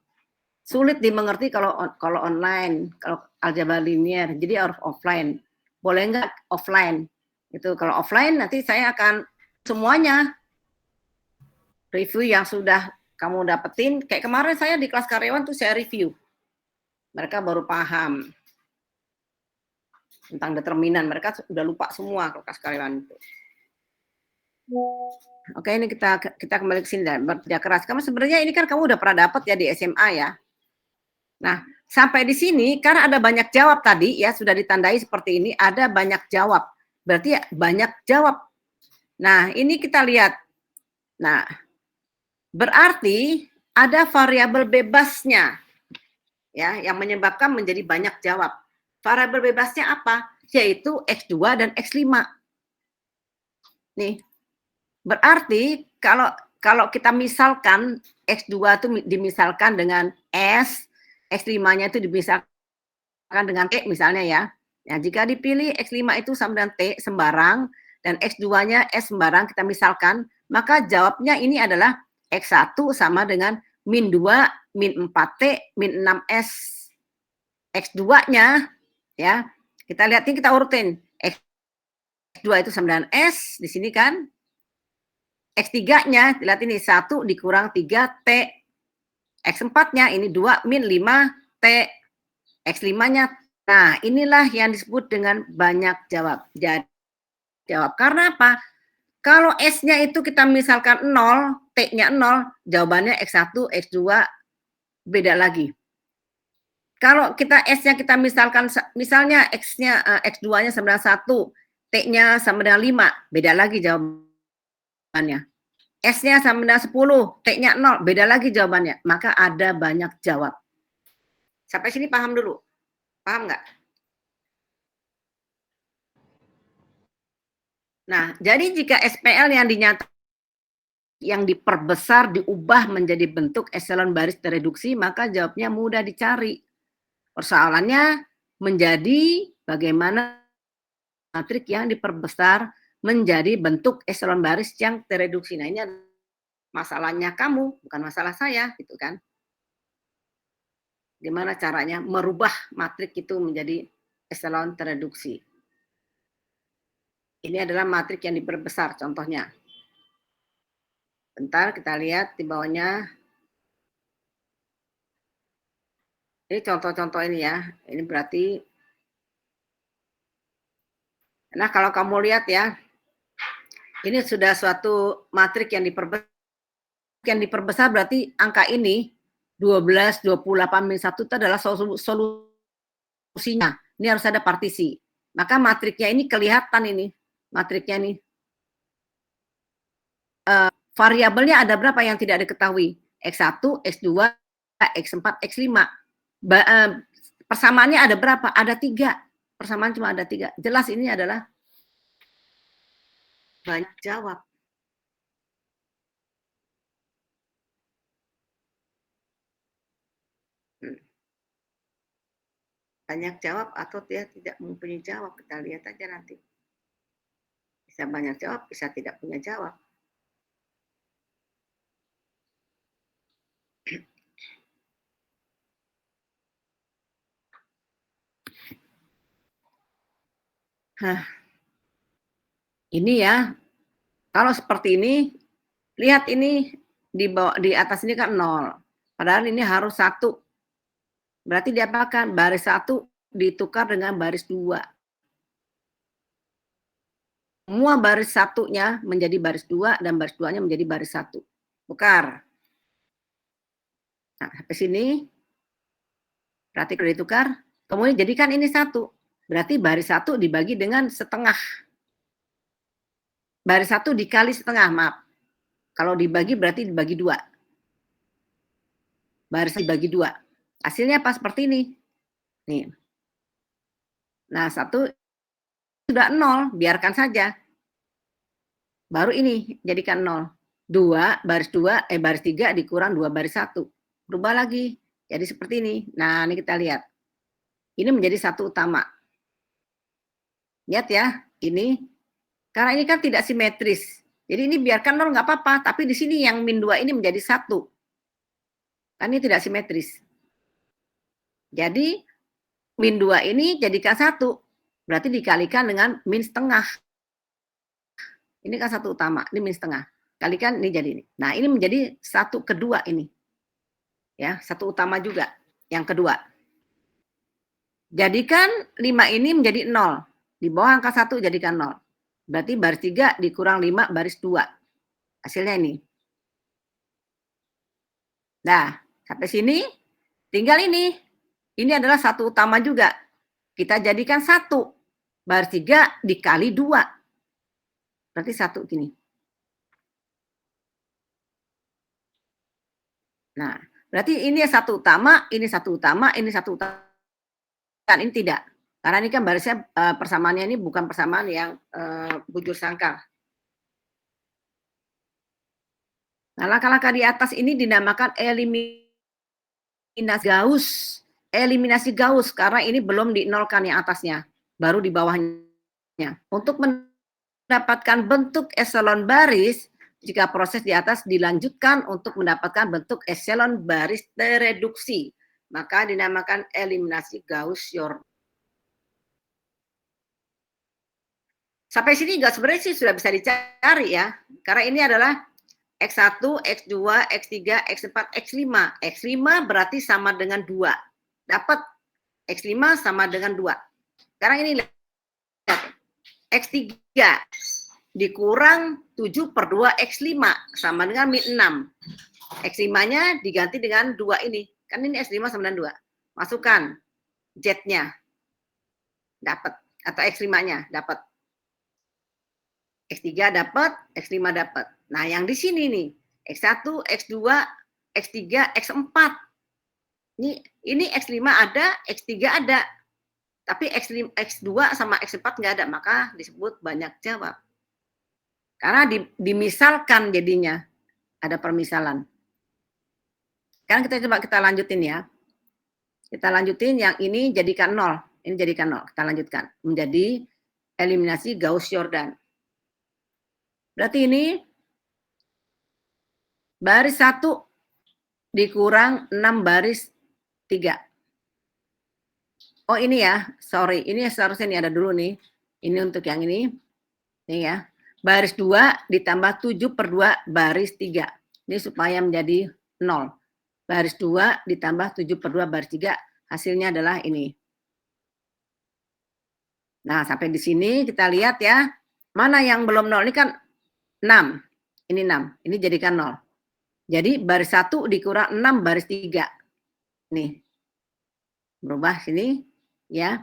Sulit dimengerti kalau online, kalau aljabar linear, jadi harus offline. Boleh nggak offline? Itu kalau offline nanti saya akan semuanya review yang sudah kamu dapetin. Kayak kemarin saya di kelas karyawan tuh saya review. Mereka baru paham tentang determinan. Mereka udah lupa semua kalau kelas karyawan itu. Oke, ini kita kembali ke sini dan bekerja keras. Kamu sebenarnya ini kan kamu udah pernah dapat ya di SMA ya. Nah, sampai di sini karena ada banyak jawab tadi ya, sudah ditandai seperti ini, ada banyak jawab. Berarti ya, banyak jawab. Nah, ini kita lihat. Nah, berarti ada variabel bebasnya ya yang menyebabkan menjadi banyak jawab. Variabel bebasnya apa? Yaitu X2 dan X5. Nih. Berarti kalau kita misalkan X2 itu dimisalkan dengan S, X5-nya itu dimisalkan dengan T misalnya ya. Nah, jika dipilih X5 itu sama dengan T sembarang dan X2-nya S sembarang kita misalkan, maka jawabnya ini adalah X1 sama dengan min 2, min 4T, min 6S. X2-nya ya, kita lihat ini kita urutin. X2 itu sama dengan S di sini kan. X3-nya, lihat ini 1 dikurang 3T. X4-nya ini 2 min 5T. X5-nya, nah inilah yang disebut dengan banyak jawab. Jadi, jawab. Karena apa? Kalau S-nya itu kita misalkan 0, T-nya 0, jawabannya X1, X2 beda lagi. Kalau kita S-nya kita misalkan, misalnya X-nya, X2-nya sama dengan 1, T-nya sama dengan 5, beda lagi jawabannya. S-nya sama dengan 10, T-nya 0, beda lagi jawabannya. Maka ada banyak jawab. Sampai sini paham dulu? Paham nggak? Nah, jadi jika SPL yang diperbesar, diubah menjadi bentuk eselon baris tereduksi, maka jawabnya mudah dicari. Persoalannya menjadi bagaimana matrik yang diperbesar menjadi bentuk eselon baris yang tereduksi. Nah, ini masalahnya kamu, bukan masalah saya, gitu kan. Gimana caranya merubah matrik itu menjadi eselon tereduksi. Ini adalah matrik yang diperbesar, contohnya. Bentar, kita lihat di bawahnya. Ini contoh-contoh ini ya. Ini berarti, nah kalau kamu lihat ya, ini sudah suatu matrik yang diperbesar berarti angka ini 12, 28, min 1 itu adalah solusinya. Ini harus ada partisi. Maka matriknya ini kelihatan ini. Matriknya ini. Variabelnya ada berapa yang tidak diketahui? X1, X2, X4, X5. Persamaannya ada berapa? Ada 3. Persamaan cuma ada 3. Jelas ini adalah banyak jawab. Banyak jawab atau dia tidak mempunyai jawab. Kita lihat aja nanti. Bisa banyak jawab, bisa tidak punya jawab. Ini ya, kalau seperti ini, lihat ini di atas ini kan 0. Padahal ini harus 1. Berarti diapakan? Baris 1 ditukar dengan baris 2. Semua baris 1-nya menjadi baris 2 dan baris 2-nya menjadi baris 1. Tukar. Nah, sampai sini. Berarti kalau ditukar, kemudian jadikan ini 1. Berarti baris 1 dibagi dengan setengah. baris 1 dikali setengah, maaf. Kalau dibagi berarti dibagi 2. Baris dibagi 2. Hasilnya apa? Seperti ini. Nih. Nah, 1 sudah 0, biarkan saja. Baru ini jadikan 0. 2, baris 3 dikurang 2 baris 1. Berubah lagi. Jadi seperti ini. Nah, ini kita lihat. Ini menjadi 1 utama. Lihat ya, ini. Karena ini kan tidak simetris. Jadi ini biarkan 0 nggak apa-apa. Tapi di sini yang min 2 ini menjadi 1. Kan ini tidak simetris. Jadi min 2 ini jadikan 1. Berarti dikalikan dengan min setengah. Ini kan 1 utama. Ini min setengah. Kalikan ini jadi ini. Nah, ini menjadi 1 kedua ini. Ya, 1 utama juga. Yang kedua. Jadikan 5 ini menjadi 0. Di bawah angka 1 jadikan 0. Berarti baris 3 dikurang 5 baris 2. Hasilnya ini. Nah, sampai sini tinggal ini. Ini adalah 1 utama juga. Kita jadikan 1. Baris 3 dikali 2. Berarti 1 gini. Nah, berarti ini 1 utama, ini 1 utama, ini 1 utama. Kan ini tidak. Karena ini kan barisnya persamaannya ini bukan persamaan yang bujur sangkal. Nah, langkah-langkah di atas ini dinamakan eliminasi Gauss. Eliminasi Gauss karena ini belum dinolkan yang atasnya, baru di bawahnya. Untuk mendapatkan bentuk eselon baris, jika proses di atas dilanjutkan untuk mendapatkan bentuk eselon baris tereduksi, maka dinamakan eliminasi Gauss-Jordan. Sampai sini juga sebenarnya sih sudah bisa dicari ya, karena ini adalah X1, X2, X3, X4, X5. X5 berarti sama dengan 2. Dapat X5 sama dengan 2. Sekarang ini lihat. X3 dikurang 7 per 2 X5 sama dengan min 6. X5-nya diganti dengan 2 ini. Kan ini X5 sama dengan 2. Masukkan Z-nya. Dapat. Atau X5-nya dapat. X3 dapat, X5 dapat. Nah, yang di sini nih, X1, X2, X3, X4. Ini X5 ada, X3 ada. Tapi X2 sama X4 nggak ada, maka disebut banyak jawab. Karena dimisalkan jadinya. Ada permisalan. Sekarang kita lanjutin ya. Kita lanjutin yang ini jadikan 0. Ini jadikan 0. Kita lanjutkan. Menjadi eliminasi Gauss-Jordan. Berarti ini baris 1 dikurang 6 baris 3. Oh ini ya, sorry. Ini seharusnya ini ada dulu nih. Ini untuk yang ini. Ini ya. Baris 2 ditambah 7 per 2 baris 3. Ini supaya menjadi 0. Baris 2 ditambah 7 per 2 baris 3. Hasilnya adalah ini. Nah, sampai di sini kita lihat ya. Mana yang belum 0? Ini kan 6. Ini 6. Ini jadikan 0. Jadi baris 1 dikurang 6 baris 3. Nih. Berubah sini ya.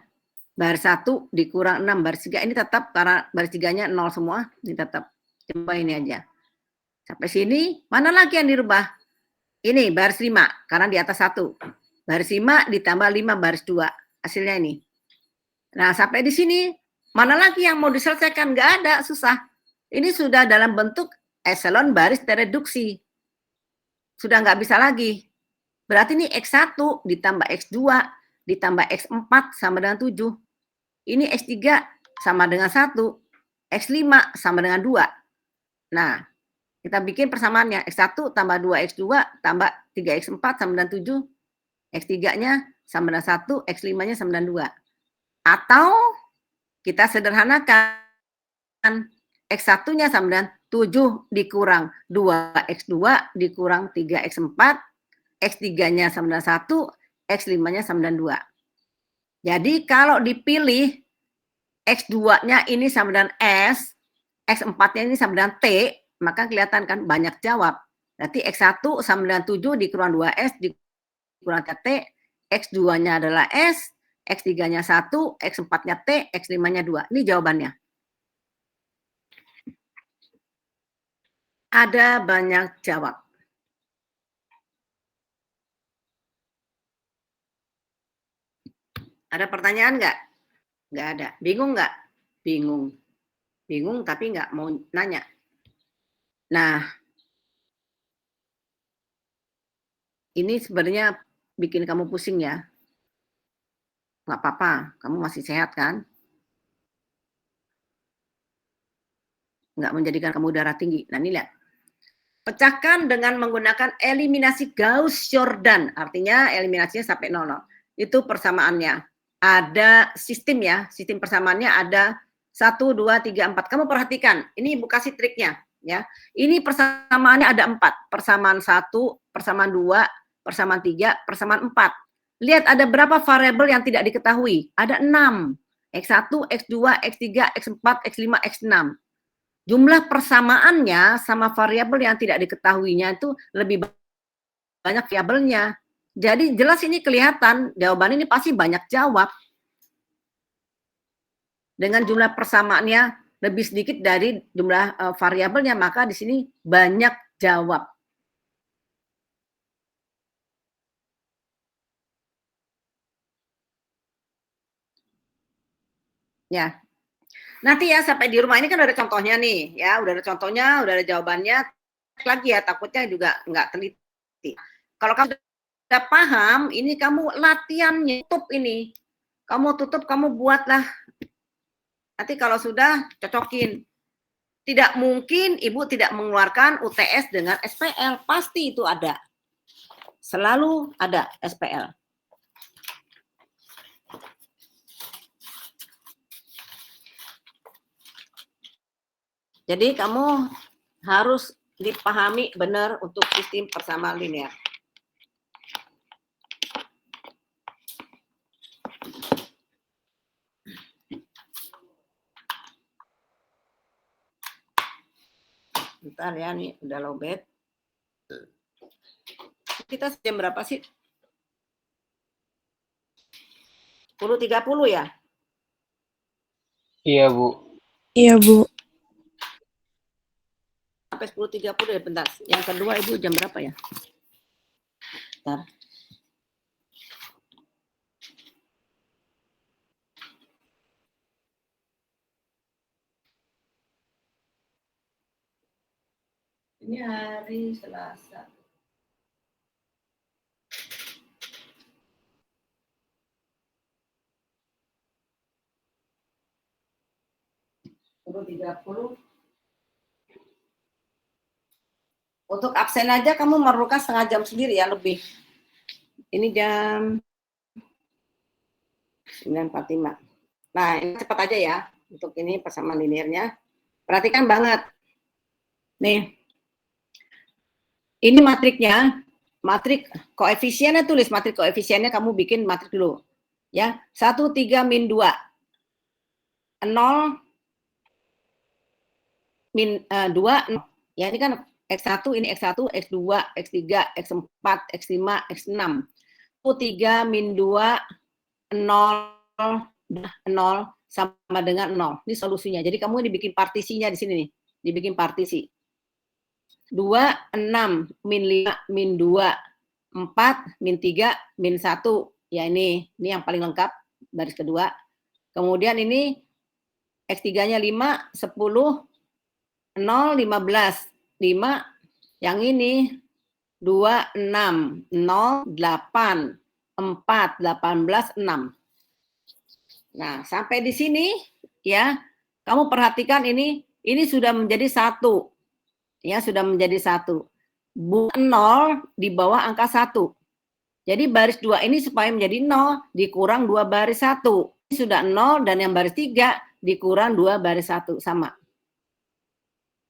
Baris 1 dikurang 6 baris 3. Ini tetap karena baris 3-nya 0 semua. Ini tetap. Coba ini aja. Sampai sini mana lagi yang dirubah? Ini baris 5 karena di atas 1. Baris 5 ditambah 5 baris 2. Hasilnya ini. Nah, sampai di sini mana lagi yang mau diselesaikan? Nggak ada, susah. Ini sudah dalam bentuk eselon baris tereduksi. Sudah nggak bisa lagi. Berarti ini X1 ditambah X2 ditambah X4 sama dengan 7. Ini X3 sama dengan 1. X5 sama dengan 2. Nah, kita bikin persamaannya. X1 tambah 2X2 tambah 3X4 sama dengan 7. X3-nya sama dengan 1. X5-nya sama dengan 2. Atau kita sederhanakan. X1-nya sama dengan 7 dikurang 2X2 dikurang 3X4. X3-nya sama dengan 1. X5-nya sama dengan 2. Jadi kalau dipilih X2-nya ini sama dengan S, X4-nya ini sama dengan T, maka kelihatan kan banyak jawab. Berarti X1 sama dengan 7 dikurang 2S dikurang T, X2-nya adalah S, X3-nya 1, X4-nya T, X5-nya 2. Ini jawabannya. Ada banyak jawab. Ada pertanyaan nggak? Nggak ada. Bingung nggak? Bingung. Bingung tapi nggak mau nanya. Nah, ini sebenarnya bikin kamu pusing ya. Nggak apa-apa, kamu masih sehat kan? Nggak menjadikan kamu darah tinggi. Nah, ini lihat. Pecahkan dengan menggunakan eliminasi Gauss-Jordan. Artinya eliminasinya sampai 0. Itu persamaannya. Ada sistem ya. Sistem persamaannya ada 1, 2, 3, 4. Kamu perhatikan. Ini Ibu kasih triknya. Ya. Ini persamaannya ada 4. Persamaan 1, persamaan 2, persamaan 3, persamaan 4. Lihat ada berapa variabel yang tidak diketahui. Ada 6. X1, X2, X3, X4, X5, X6. Jumlah persamaannya sama variabel yang tidak diketahuinya itu lebih banyak variabelnya. Jadi jelas ini kelihatan jawaban ini pasti banyak jawab. Dengan jumlah persamaannya lebih sedikit dari jumlah variabelnya, maka di sini banyak jawab. Ya. Nanti ya sampai di rumah ini kan udah ada contohnya nih, ya udah ada contohnya, udah ada jawabannya. Lagi ya takutnya juga nggak teliti. Kalau kamu sudah paham, ini kamu latihannya tutup ini, kamu tutup, kamu buatlah. Nanti kalau sudah cocokin. Tidak mungkin Ibu tidak mengeluarkan UTS dengan SPL, pasti itu ada. Selalu ada SPL. Jadi kamu harus dipahami benar untuk sistem persamaan linear. Bentar ya, nih udah lowbat. Kita jam berapa sih? 10.30 ya? Iya, Bu. Iya, Bu. Sampai 10.30 ya, bentar. Yang kedua Ibu jam berapa ya? Bentar. Ini hari Selasa. Untuk absen aja kamu memerlukan setengah jam sendiri ya, lebih. Ini jam 9.45. Nah, ini cepat aja ya. Untuk ini persamaan linearnya. Perhatikan banget. Nih. Ini matriknya. Matrik koefisiennya, tulis matrik koefisiennya, kamu bikin matrik dulu. Ya, 1, 3, min 2. 0, min 2, 0. Ya, ini kan X1, ini X1, X2, X3, X4, X5, X6. 3 min 2, 0, 0 sama dengan 0. Ini solusinya. Jadi kamu dibikin partisinya di sini nih. Dibikin partisi. 2, 6, min 5, min 2, 4, min 3, min 1. Ya ini yang paling lengkap, baris kedua. Kemudian ini X3-nya 5, 10, 0, 15. 5, yang ini 2, 6, 0, 8, 4, 18, 6. Nah, sampai di sini ya, kamu perhatikan ini sudah menjadi 1. Ya, sudah menjadi 1. Bukan 0 di bawah angka 1. Jadi baris 2 ini supaya menjadi 0 dikurang 2 baris 1. Ini sudah 0 dan yang baris 3 dikurang 2 baris 1 sama.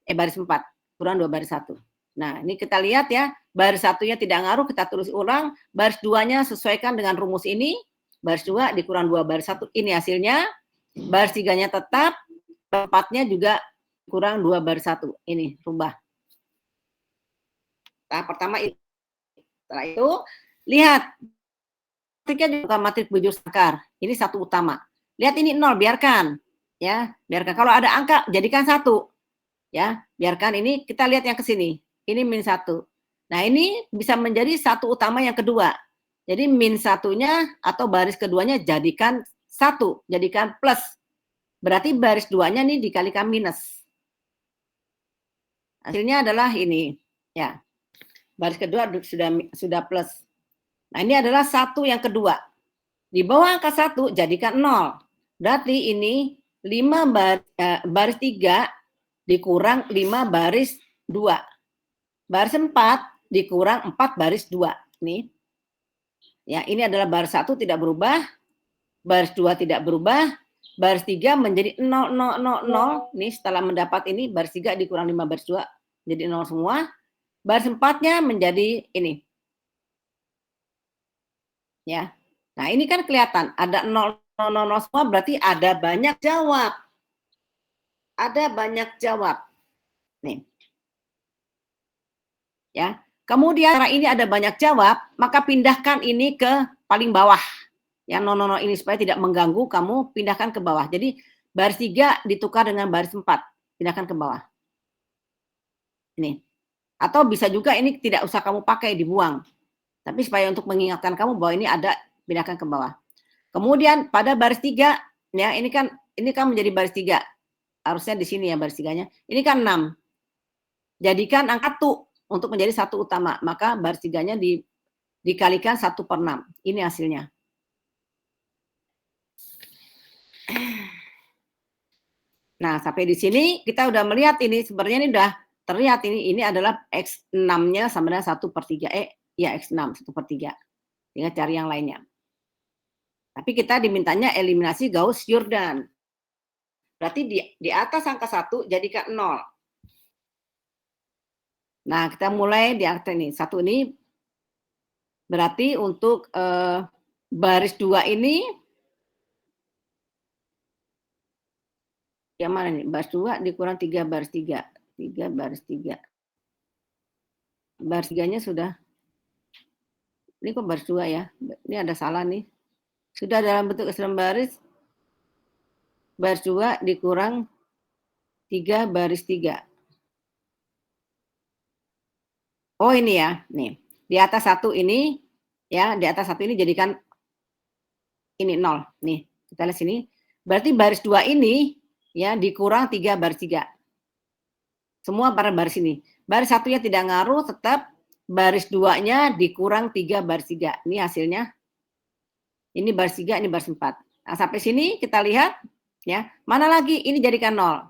Baris 4 kurang 2 baris 1. Nah, ini kita lihat ya, baris 1-nya tidak ngaruh, kita tulis ulang, baris 2-nya sesuaikan dengan rumus ini, baris 2 dikurang 2 baris 1, ini hasilnya, baris 3-nya tetap, 4-nya juga kurang 2 baris 1, ini rubah. Nah, pertama itu. Setelah itu, lihat, matriknya juga matrik bujur sangkar, ini satu utama. Lihat ini 0, biarkan. Ya, biarkan. Kalau ada angka, jadikan 1. Ya, biarkan ini kita lihat yang ke sini. Ini min 1. Nah, ini bisa menjadi satu utama yang kedua. Jadi min satunya atau baris keduanya jadikan 1, jadikan plus. Berarti baris 2-nya nih dikalikan minus. Hasilnya adalah ini, ya. Baris kedua sudah plus. Nah, ini adalah 1 yang kedua. Di bawah angka 1 jadikan 0. Berarti ini 5 baris 3 dikurang 5 baris 2. Baris 4 dikurang 4 baris 2. Nih. Ya, ini adalah baris 1 tidak berubah, baris 2 tidak berubah, baris 3 menjadi 0, 0, 0, 0. Nih, setelah mendapat ini, baris 3 dikurang 5 baris 2, jadi 0 semua. Baris 4-nya menjadi ini. Ya. Nah, ini kan kelihatan, ada 0, 0, 0, 0 semua, berarti ada banyak jawab. Ada banyak jawab. Nih. Ya. Kemudian karena ini ada banyak jawab, maka pindahkan ini ke paling bawah. Yang 0, 0, 0 ini supaya tidak mengganggu, kamu pindahkan ke bawah. Jadi baris 3 ditukar dengan baris 4. Pindahkan ke bawah. Ini. Atau bisa juga ini tidak usah kamu pakai, dibuang. Tapi supaya untuk mengingatkan kamu bahwa ini ada, pindahkan ke bawah. Kemudian pada baris 3, ya ini kan menjadi baris 3. Harusnya di sini ya baris 3-nya. Ini kan 6. Jadikan angka 1 untuk menjadi satu utama. Maka baris 3-nya dikalikan 1/6. Ini hasilnya. Nah, sampai di sini kita udah melihat ini sebenarnya ini udah terlihat ini adalah X6-nya sama dengan 1/3. Ya X6 1/3. Tinggal cari yang lainnya. Tapi kita dimintanya eliminasi Gauss-Jordan. Berarti di atas angka 1 jadikan 0. Nah, kita mulai di angka ini. 1 ini berarti untuk baris 2 ini yang mana nih? Baris 2 dikurang 3 baris 3. 3 baris 3. Baris 3-nya sudah. Ini kok baris 2 ya? Ini ada salah nih. Sudah dalam bentuk epsilon baris. Baris 2 dikurang 3 baris 3. Oh ini ya, nih. Di atas 1 ini, ya, di atas 1 ini jadikan ini 0. Nih, kita lihat sini. Berarti baris 2 ini, ya, dikurang 3 baris 3. Semua pada baris ini. Baris 1-nya tidak ngaruh, tetap baris 2-nya dikurang 3 baris 3. Ini hasilnya. Ini baris 3, ini baris 4. Nah, sampai sini kita lihat, ya. Mana lagi? Ini jadikan 0.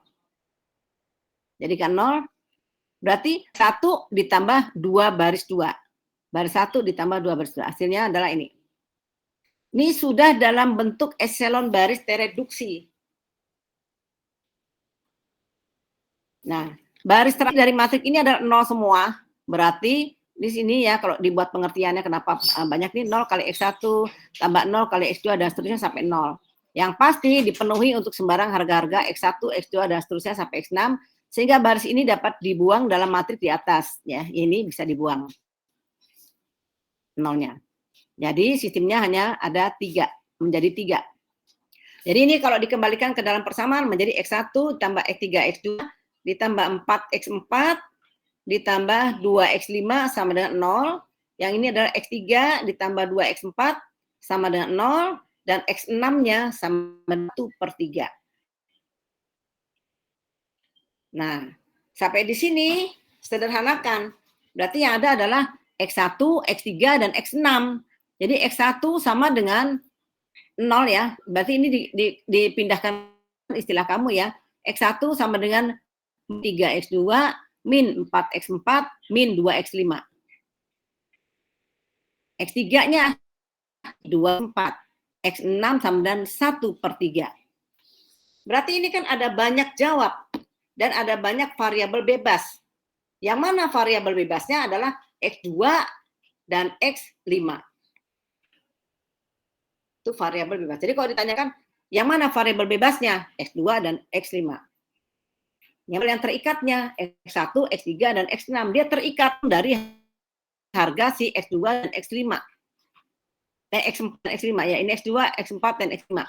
Jadikan 0. Berarti 1 ditambah 2 baris 2. Baris 1 ditambah 2 baris 2. Hasilnya adalah ini. Ini sudah dalam bentuk epsilon baris tereduksi. Nah, baris terakhir dari matrik ini adalah 0 semua. Berarti di sini ya kalau dibuat pengertiannya kenapa banyak nih 0 kali X1 tambah 0 kali X2 dan seterusnya sampai 0. Yang pasti dipenuhi untuk sembarang harga-harga X1, X2 dan seterusnya sampai X6. Sehingga baris ini dapat dibuang dalam matrik di atas. Ya, ini bisa dibuang. 0-nya. Jadi sistemnya hanya ada 3. Menjadi 3. Jadi ini kalau dikembalikan ke dalam persamaan menjadi X1 tambah X3, X2 ditambah 4X4 ditambah 2X5 sama dengan 0. Yang ini adalah X3 ditambah 2X4 sama dengan 0. Dan X6-nya sama dengan 1/3. Nah, sampai di sini sederhanakan. Berarti yang ada adalah X1, X3, dan X6. Jadi X1 sama dengan 0 ya. Berarti ini dipindahkan istilah kamu ya. X1 sama dengan 3X2 min 4X4 min 2X5. X3-nya 24. X6 sama dengan 1/3. Berarti ini kan ada banyak jawab. Dan ada banyak variabel bebas. Yang mana variabel bebasnya adalah X2 dan X5. Itu variabel bebas. Jadi kalau ditanyakan, yang mana variabel bebasnya? X2 dan X5. Yang terikatnya X1, X3, dan X6. Dia terikat dari harga si X2 dan X5. X4 dan X5. Ya, ini X2, X4, dan X5.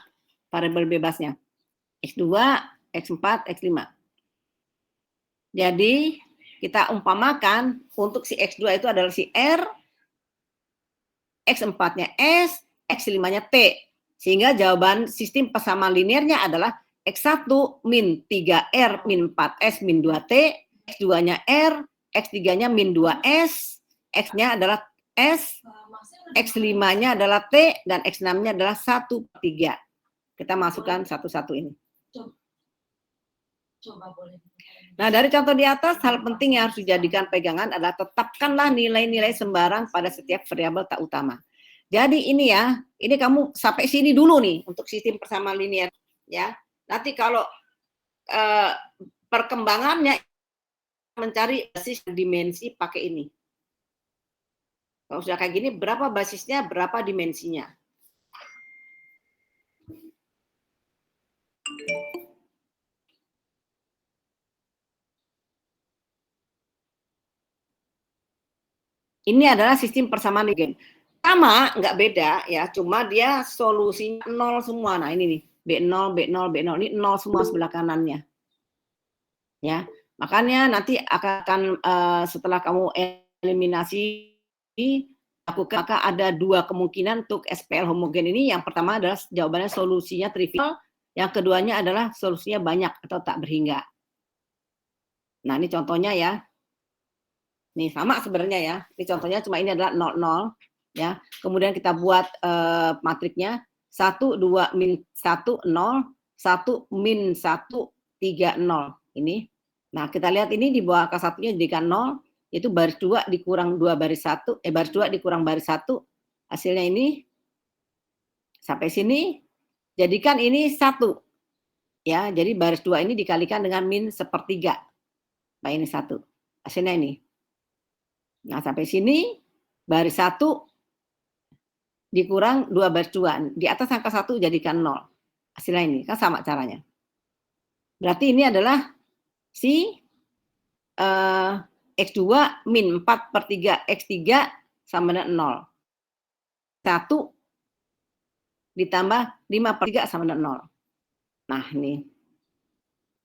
Variabel bebasnya. X2, X4, X5. Jadi kita umpamakan untuk si X2 itu adalah si R, X4-nya S, X5-nya T. Sehingga jawaban sistem persamaan linearnya adalah X1 min 3R min 4S min 2T, X2-nya R, X3-nya min 2S, X-nya adalah S, X5-nya adalah T, dan X6-nya adalah 1/3. Kita masukkan satu-satu ini. Coba boleh. Nah, dari contoh di atas, hal penting yang harus dijadikan pegangan adalah tetapkanlah nilai-nilai sembarang pada setiap variabel tak utama. Jadi ini ya, ini kamu sampai sini dulu nih untuk sistem persamaan linear ya. Nanti kalau perkembangannya mencari basis dimensi pakai ini. Kalau sudah kayak gini, berapa basisnya, berapa dimensinya. Ini adalah sistem persamaan linear. Sama, nggak beda ya, cuma dia solusinya 0 semua. Nah ini nih, B0, B0, B0, ini 0 semua sebelah kanannya. Ya, makanya nanti akan setelah kamu eliminasi, maka ada dua kemungkinan untuk SPL homogen ini. Yang pertama adalah jawabannya solusinya trivial, yang keduanya adalah solusinya banyak atau tak berhingga. Nah ini contohnya ya. Nih sama sebenarnya ya. Ini contohnya cuma ini adalah 0, 0. Ya, kemudian kita buat matriknya 1, 2, min 1, 0, 1, min 1, 3, 0. Ini. Nah, kita lihat ini di bawah angka satunya jadikan 0, itu baris 2 dikurang 2 baris 1, baris 2 dikurang baris 1, hasilnya ini, sampai sini, jadikan ini 1. Ya, jadi baris 2 ini dikalikan dengan min 1/3. Nah, ini 1. Hasilnya ini. Nah, sampai sini, baris 1, dikurang 2 baris 2. Di atas angka 1 jadikan 0. Hasilnya ini, kan sama caranya. Berarti ini adalah si X2 min 4/3 X3 sama dengan 0. 1 ditambah 5/3 sama dengan 0. Nah, ini.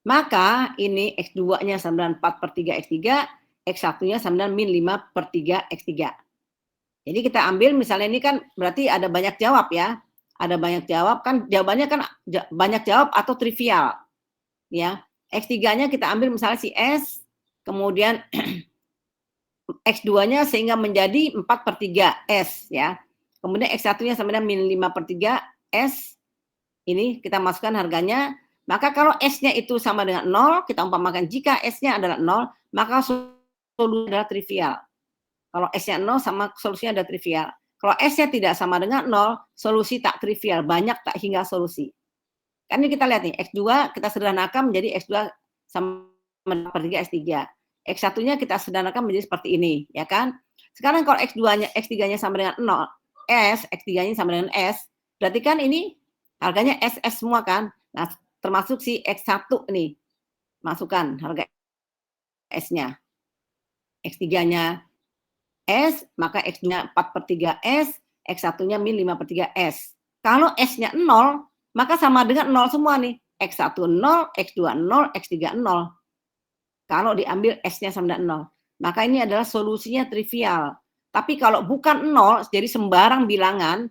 Maka ini X2-nya sama dengan 4/3 X3, X1-nya sama dengan min 5/3 X3. Jadi kita ambil misalnya ini kan berarti ada banyak jawab ya. Ada banyak jawab kan jawabannya kan banyak jawab atau trivial. Ya. X3-nya kita ambil misalnya si S, kemudian X2-nya sehingga menjadi 4/3 S ya. Kemudian X1-nya sama dengan min 5/3 S. Ini kita masukkan harganya. Maka kalau S-nya itu sama dengan 0, kita umpamakan jika S-nya adalah 0, maka solusinya adalah trivial. Kalau S-nya 0 sama solusinya ada trivial. Kalau S-nya tidak sama dengan 0, solusi tak trivial, banyak tak hingga solusi. Kan ini kita lihat nih, X2 kita sederhanakan menjadi X2 sama 4/3 X3. X1-nya kita sederhanakan menjadi seperti ini, ya kan? Sekarang kalau X3-nya sama dengan 0, S, X3-nya sama dengan S, berarti kan ini harganya SS semua kan? Nah, termasuk si X1 nih. Masukkan harga S-nya. X3-nya S, maka X-nya 4/3 S, X1-nya min 5/3 S. Kalau S-nya 0, maka sama dengan 0 semua nih. X1 0, X2 0, X3 0. Kalau diambil S-nya sama dengan 0. Maka ini adalah solusinya trivial. Tapi kalau bukan 0, jadi sembarang bilangan,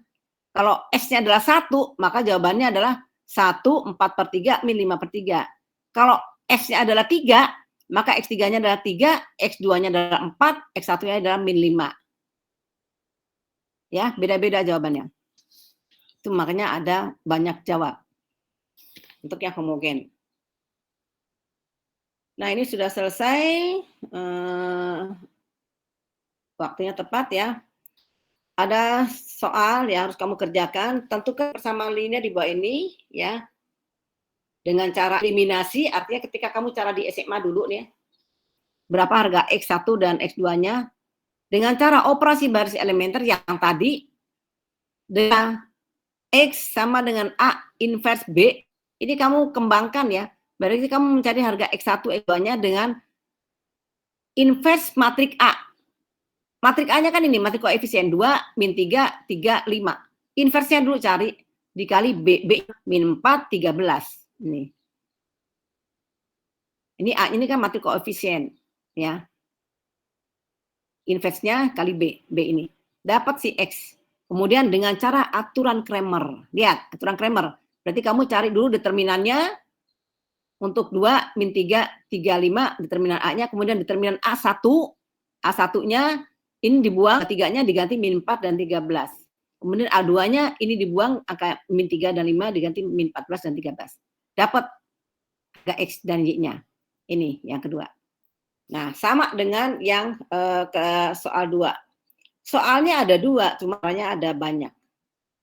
kalau S-nya adalah 1, maka jawabannya adalah 1, 4/3, min 5/3. Kalau S-nya adalah 3, maka X3-nya adalah 3, X2-nya adalah 4, X1-nya adalah min 5. Ya, beda-beda jawabannya. Itu makanya ada banyak jawab. Untuk yang homogen. Nah, ini sudah selesai. Waktunya tepat ya. Ada soal yang harus kamu kerjakan. Tentukan persamaan linear di bawah ini. Ya. Dengan cara eliminasi, artinya ketika kamu cara di SMA dulu nih, berapa harga X1 dan X2-nya, dengan cara operasi baris elementer yang tadi, dengan X sama dengan A inverse B, ini kamu kembangkan ya, berarti kamu mencari harga X1, X2-nya dengan inverse matrik A. Matrik A-nya kan ini, matrik koefisien 2, min 3, 3, 5. Inverse-nya dulu cari, dikali B, B min 4, 13. Ini Ini A, ini kan matrik koefisien, ya. Inverse-nya kali B ini. Dapat si X. Kemudian dengan cara aturan Cramer. Lihat, aturan Cramer. Berarti kamu cari dulu determinannya untuk 2, min 3, 3, 5, determinan A-nya, kemudian determinan A1, A1-nya ini dibuang, A3-nya diganti min 4 dan 13. Kemudian A2-nya ini dibuang, angka min 3 dan 5 diganti min 14 dan 13. Dapat harga X dan Y-nya. Ini yang kedua. Nah, sama dengan yang ke soal 2. Soalnya ada 2, cuma soalnya ada banyak.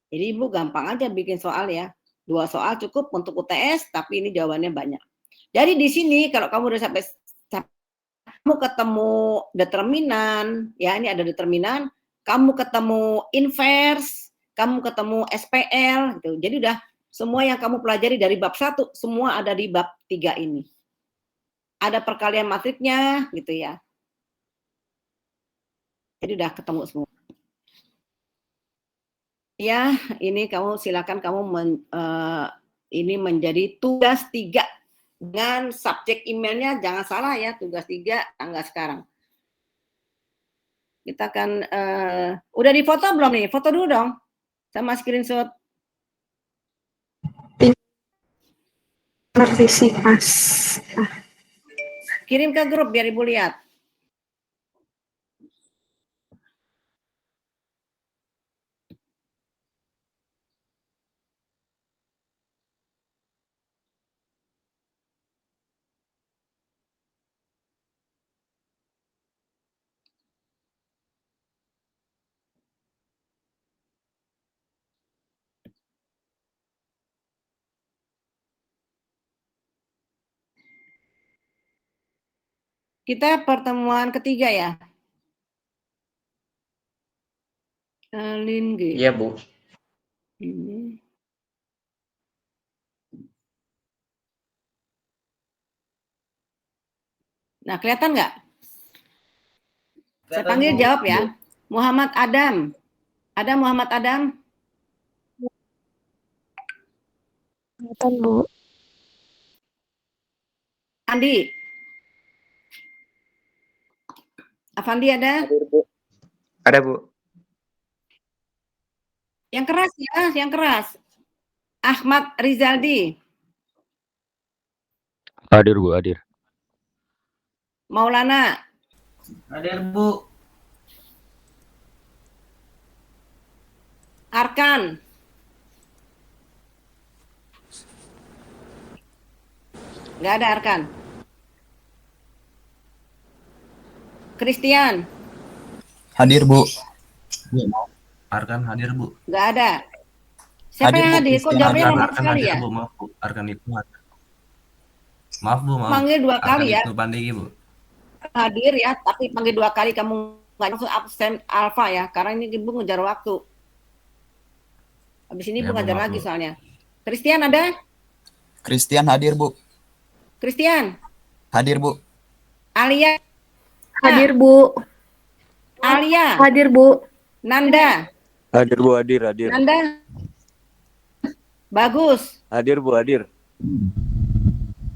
Jadi Ibu gampang aja bikin soal ya. 2 soal cukup untuk UTS, tapi ini jawabannya banyak. Jadi di sini kalau kamu udah sampai kamu ketemu determinan, ya ini ada determinan, kamu ketemu inverse, kamu ketemu SPL, gitu. Jadi udah semua yang kamu pelajari dari bab 1, semua ada di bab 3 ini. Ada perkalian matriknya, gitu ya. Jadi udah ketemu semua. Ya, ini kamu silakan kamu ini menjadi tugas 3 dengan subjek emailnya, jangan salah ya, tugas 3 tanggal sekarang. Kita akan udah difoto belum nih? Foto dulu dong, sama screenshot. Visi pas. Kirim ke grup biar Ibu lihat. Kita pertemuan ketiga ya. Lin G. Iya, Bu. Ini. Nah, kelihatan nggak? Saya panggil jawab ya. Muhammad Adam. Ada Muhammad Adam? Kelihatan, Bu. Andi. Afandi ada? Ada, Bu. Yang keras ya, yang keras. Ahmad Rizaldi. Hadir, Bu, hadir. Maulana. Hadir, Bu. Arkan. Nggak ada Arkan. Christian. Hadir, Bu. Arkan hadir, Bu. Nggak ada. Siapa Hadir, yang Bu. hadir? Kok Christian jawabnya hadir. lemot Arkan sekali hadir, ya? Bu. Maaf, Bu. Arkan itu hadir. Maaf, Bu. Maaf. Panggil 2 kali ya. Arkan itu Pandegi, Bu. Hadir ya, tapi panggil 2 kali kamu nggak langsung absen alfa ya, karena ini Ibu ngejar waktu. Habis ini Ya, Ibu Bu, ngajar maaf, lagi Bu. soalnya. Christian ada? Christian hadir, Bu. Christian. Hadir, Bu. Alia. Hadir, Bu. Alia. Hadir, Bu. Nanda. Hadir, Bu, hadir. Nanda. Bagus. Hadir, Bu, hadir.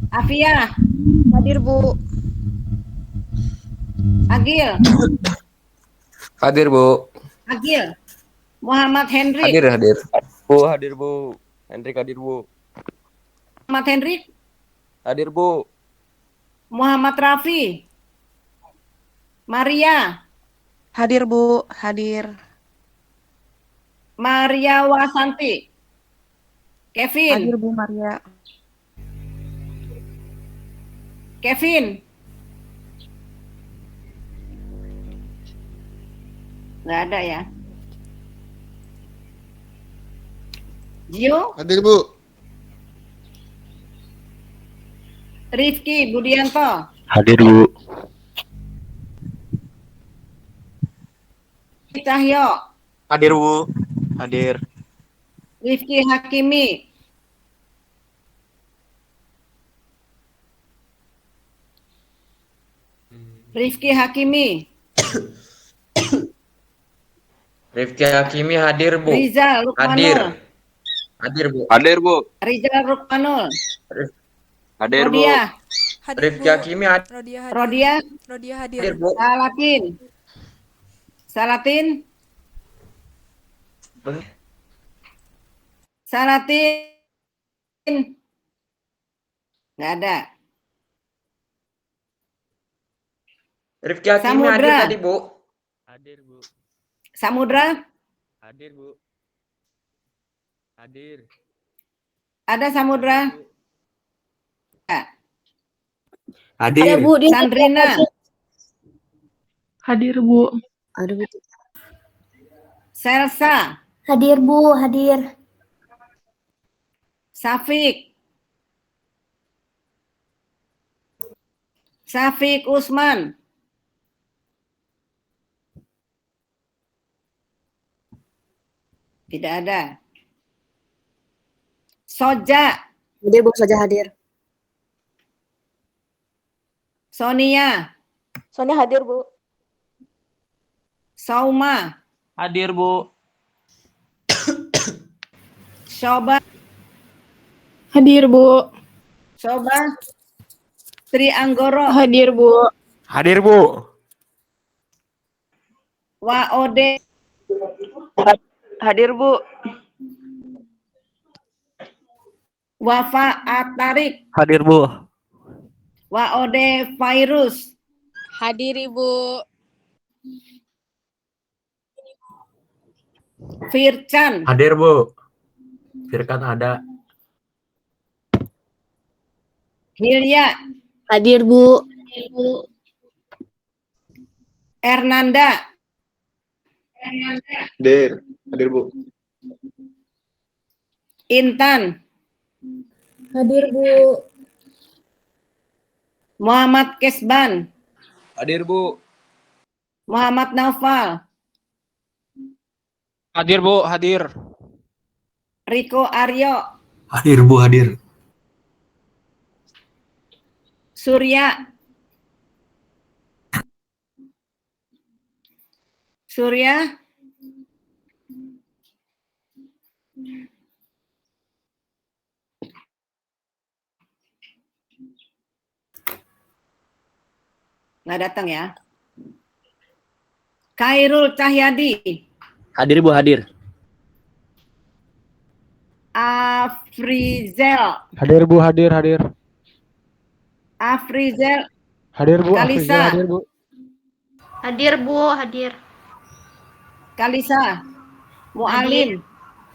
Afia. Hadir, Bu. Agil. Hadir, Bu. Agil. Muhammad Hendrik. Hadir. Bu, hadir, Bu. Hendrik hadir, Bu. Muhammad Hendrik. Hadir, Bu. Muhammad Rafi. Maria. Hadir, Bu. Hadir. Maria Wasanti. Kevin. Hadir, Bu Maria. Kevin. Nggak ada ya. Gio. Hadir, Bu. Rifki Budianto. Hadir, Bu. Cahyo. Hadir, Bu. Hadir. Rifki Hakimi. Rifki Hakimi. Rifki Hakimi hadir, Bu. Rizal Hadir. Rukmanul. Hadir, Bu. Hadir, Bu. Rizal Rukmanul. Hadir, Bu. Rodia, Hadir, Rifki Bu. Hakimi hadir, Rodia hadir. Rodia, Rodia hadir. Bu. Salatin. Salatin. Salatin. Nggak ada. Rifki Hakimi hadir Samudra. tadi, Bu. Hadir, Bu. Samudra, Hadir, Bu. Hadir. ada Samudra. Ada Bu, dia Sandrina, Hadir, Bu. Ada Bu. Selsa, Hadir, Bu. Hadir. Safik. Safik Usman. Tidak ada. Soja, Hadir Bu, saja hadir. Sonia, Sonia hadir Bu. Sauma, Hadir, Bu. Shoba, Hadir, Bu. Shoba, Tri Anggoro, Hadir, Bu. Hadir, Bu. Waode, Hadir Bu. Wafa Atarik, Hadir, Bu. Waode Virus, Hadir Ibu. Fircan, Hadir, Bu. Firkan ada. Hilya, Hadir Bu. Ernanda, Hadir. Hadir, Bu. Intan, Hadir, Bu. Muhammad Kesban, Hadir, Bu. Muhammad Naufal, Hadir, Bu. Hadir. Riko Aryo, Hadir, Bu. Hadir. Surya, Surya, nggak datang ya. Khairul Cahyadi, Hadir, Bu. Hadir. Afrizel, Hadir, Bu. Hadir. Hadir. Afrizel, Hadir, Bu. Kalisa. Hadir, Bu. Hadir, Bu. Hadir. Kalisa, Mualim,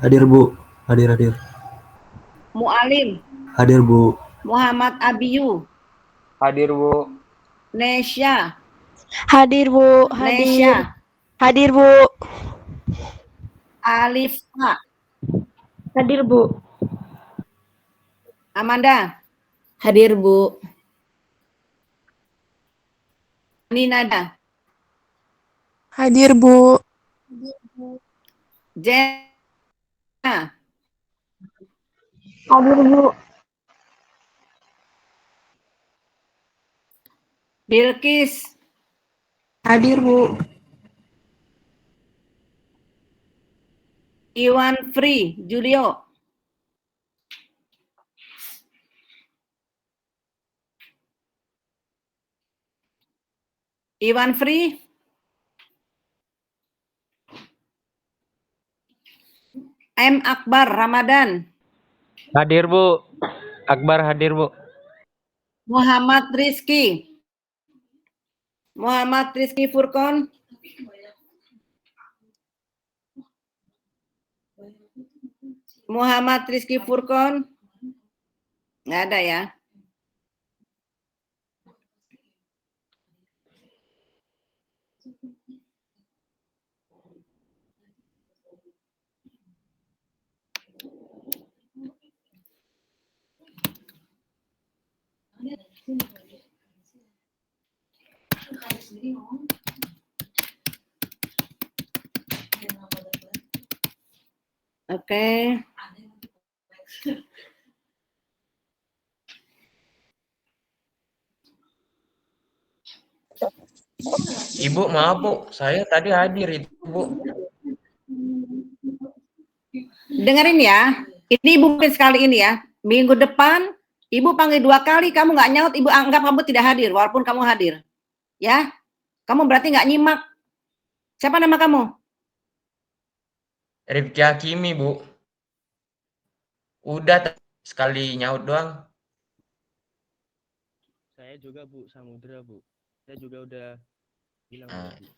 Hadir Bu. Hadir. Mualim, Hadir Bu. Muhammad Abiyu, Hadir, Bu. Nesya, Hadir Bu. Nesya, Hadir Bu. Alifa, Hadir, Bu. Amanda, Hadir Bu. Ninada, Hadir Bu. Jenna, Hadir Bu. Bilkis, Hadir Bu. Iwan Free, Julio, Iwan Free, M. Akbar Ramadan, Hadir, Bu. Akbar hadir, Bu. Muhammad Rizki, Muhammad Rizki Furkon, Muhammad Rizki Furkon, nggak ada ya. Oke. Ibu, maaf, Bu. Saya tadi hadir itu, Bu. Dengerin ya. Ini Ibu mungkin sekali ini ya. Minggu depan Ibu panggil 2 kali, kamu nggak nyaut, Ibu anggap kamu tidak hadir, walaupun kamu hadir. Ya, kamu berarti nggak nyimak. Siapa nama kamu? Rifki Hakimi, Bu. Udah sekali nyaut doang. Saya juga Bu, Samudra Bu. Saya juga udah bilang Nah. tadi.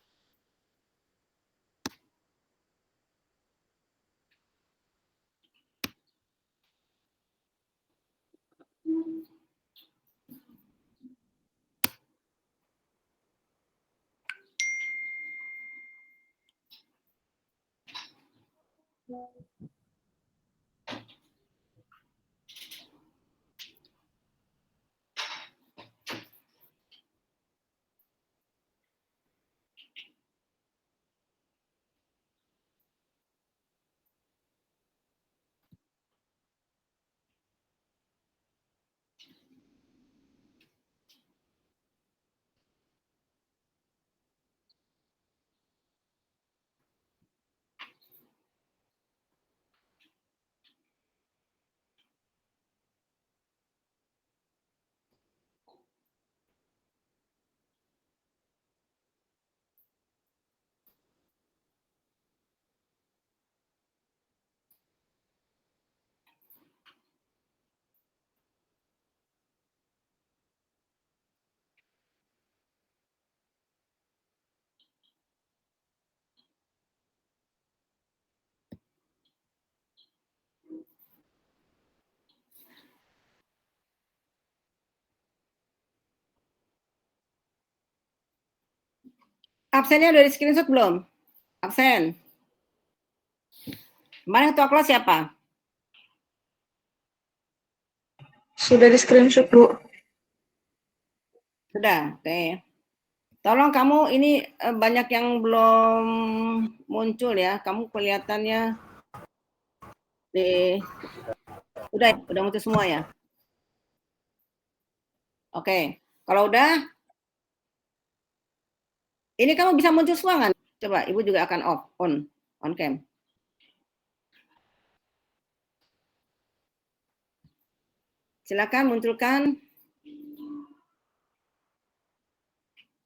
Absennya udah di screenshot belum? Absen. Kemarin ketua kelas siapa? Sudah di screenshot, Bu. Sudah, oke. Tolong kamu ini banyak yang belum muncul ya. Kamu kelihatannya udah muncul semua ya. Oke, kalau udah, ini kamu bisa muncul semua nggak? Coba, Ibu juga akan on cam. Silakan munculkan.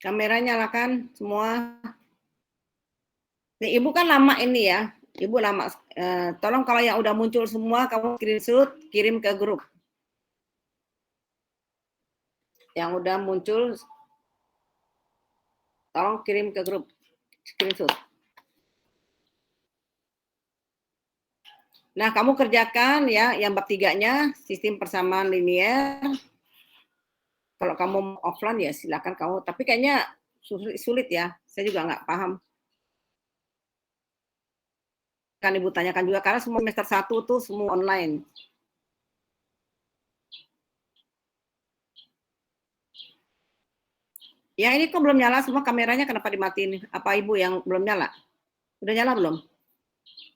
Kamera nyalakan semua. Nih, Ibu kan lama ini ya. Ibu lama. Tolong kalau yang udah muncul semua, kamu screenshot, kirim ke grup. Yang udah muncul, tolong kirim ke grup. Screenshot. Nah, kamu kerjakan ya yang bab 3-nya, sistem persamaan linier. Kalau kamu offline ya silakan kamu, tapi kayaknya sulit ya. Saya juga nggak paham. Kan Ibu tanyakan juga karena semua semester 1 tuh semua online. Ya ini kok belum nyala semua kameranya, kenapa dimatiin? Apa Ibu yang belum nyala? Udah nyala belum?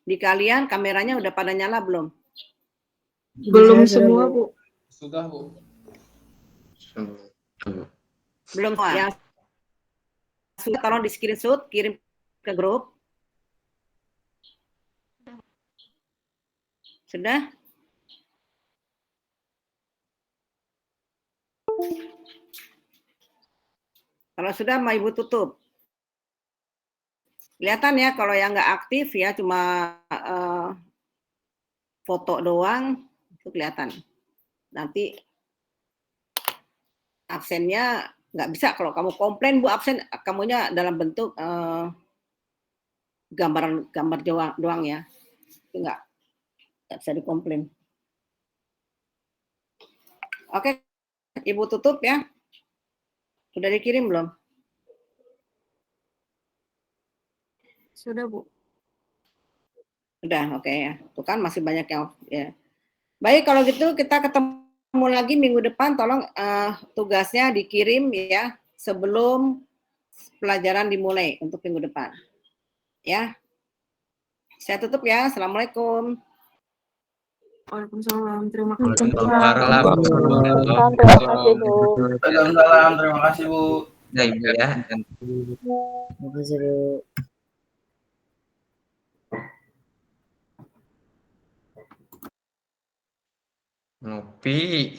Di kalian kameranya udah pada nyala belum? Belum semua, Bu. Sudah, Bu. Belum semua. Yang sudah tolong di screenshot, kirim ke grup. Sudah? Kalau sudah mau Ibu tutup. Kelihatan ya kalau yang nggak aktif ya cuma foto doang itu kelihatan. Nanti absennya nggak bisa kalau kamu komplain Bu absen, kamunya dalam bentuk gambar doang ya. Itu nggak bisa dikomplain. Oke, Ibu tutup ya. Sudah dikirim belum? Sudah, Bu. Udah, oke ya. Itu kan masih banyak yang ya. Baik, kalau gitu kita ketemu lagi minggu depan. Tolong tugasnya dikirim ya sebelum pelajaran dimulai untuk minggu depan. Ya. Saya tutup ya. Assalamualaikum. Waalaikumsalam. Terima kasih. Waalaikumsalam. Terima kasih, Bu. Waalaikumsalam, terima kasih, Bu. Ya, Ibu ya. Terima kasih, Bu. Ngopi.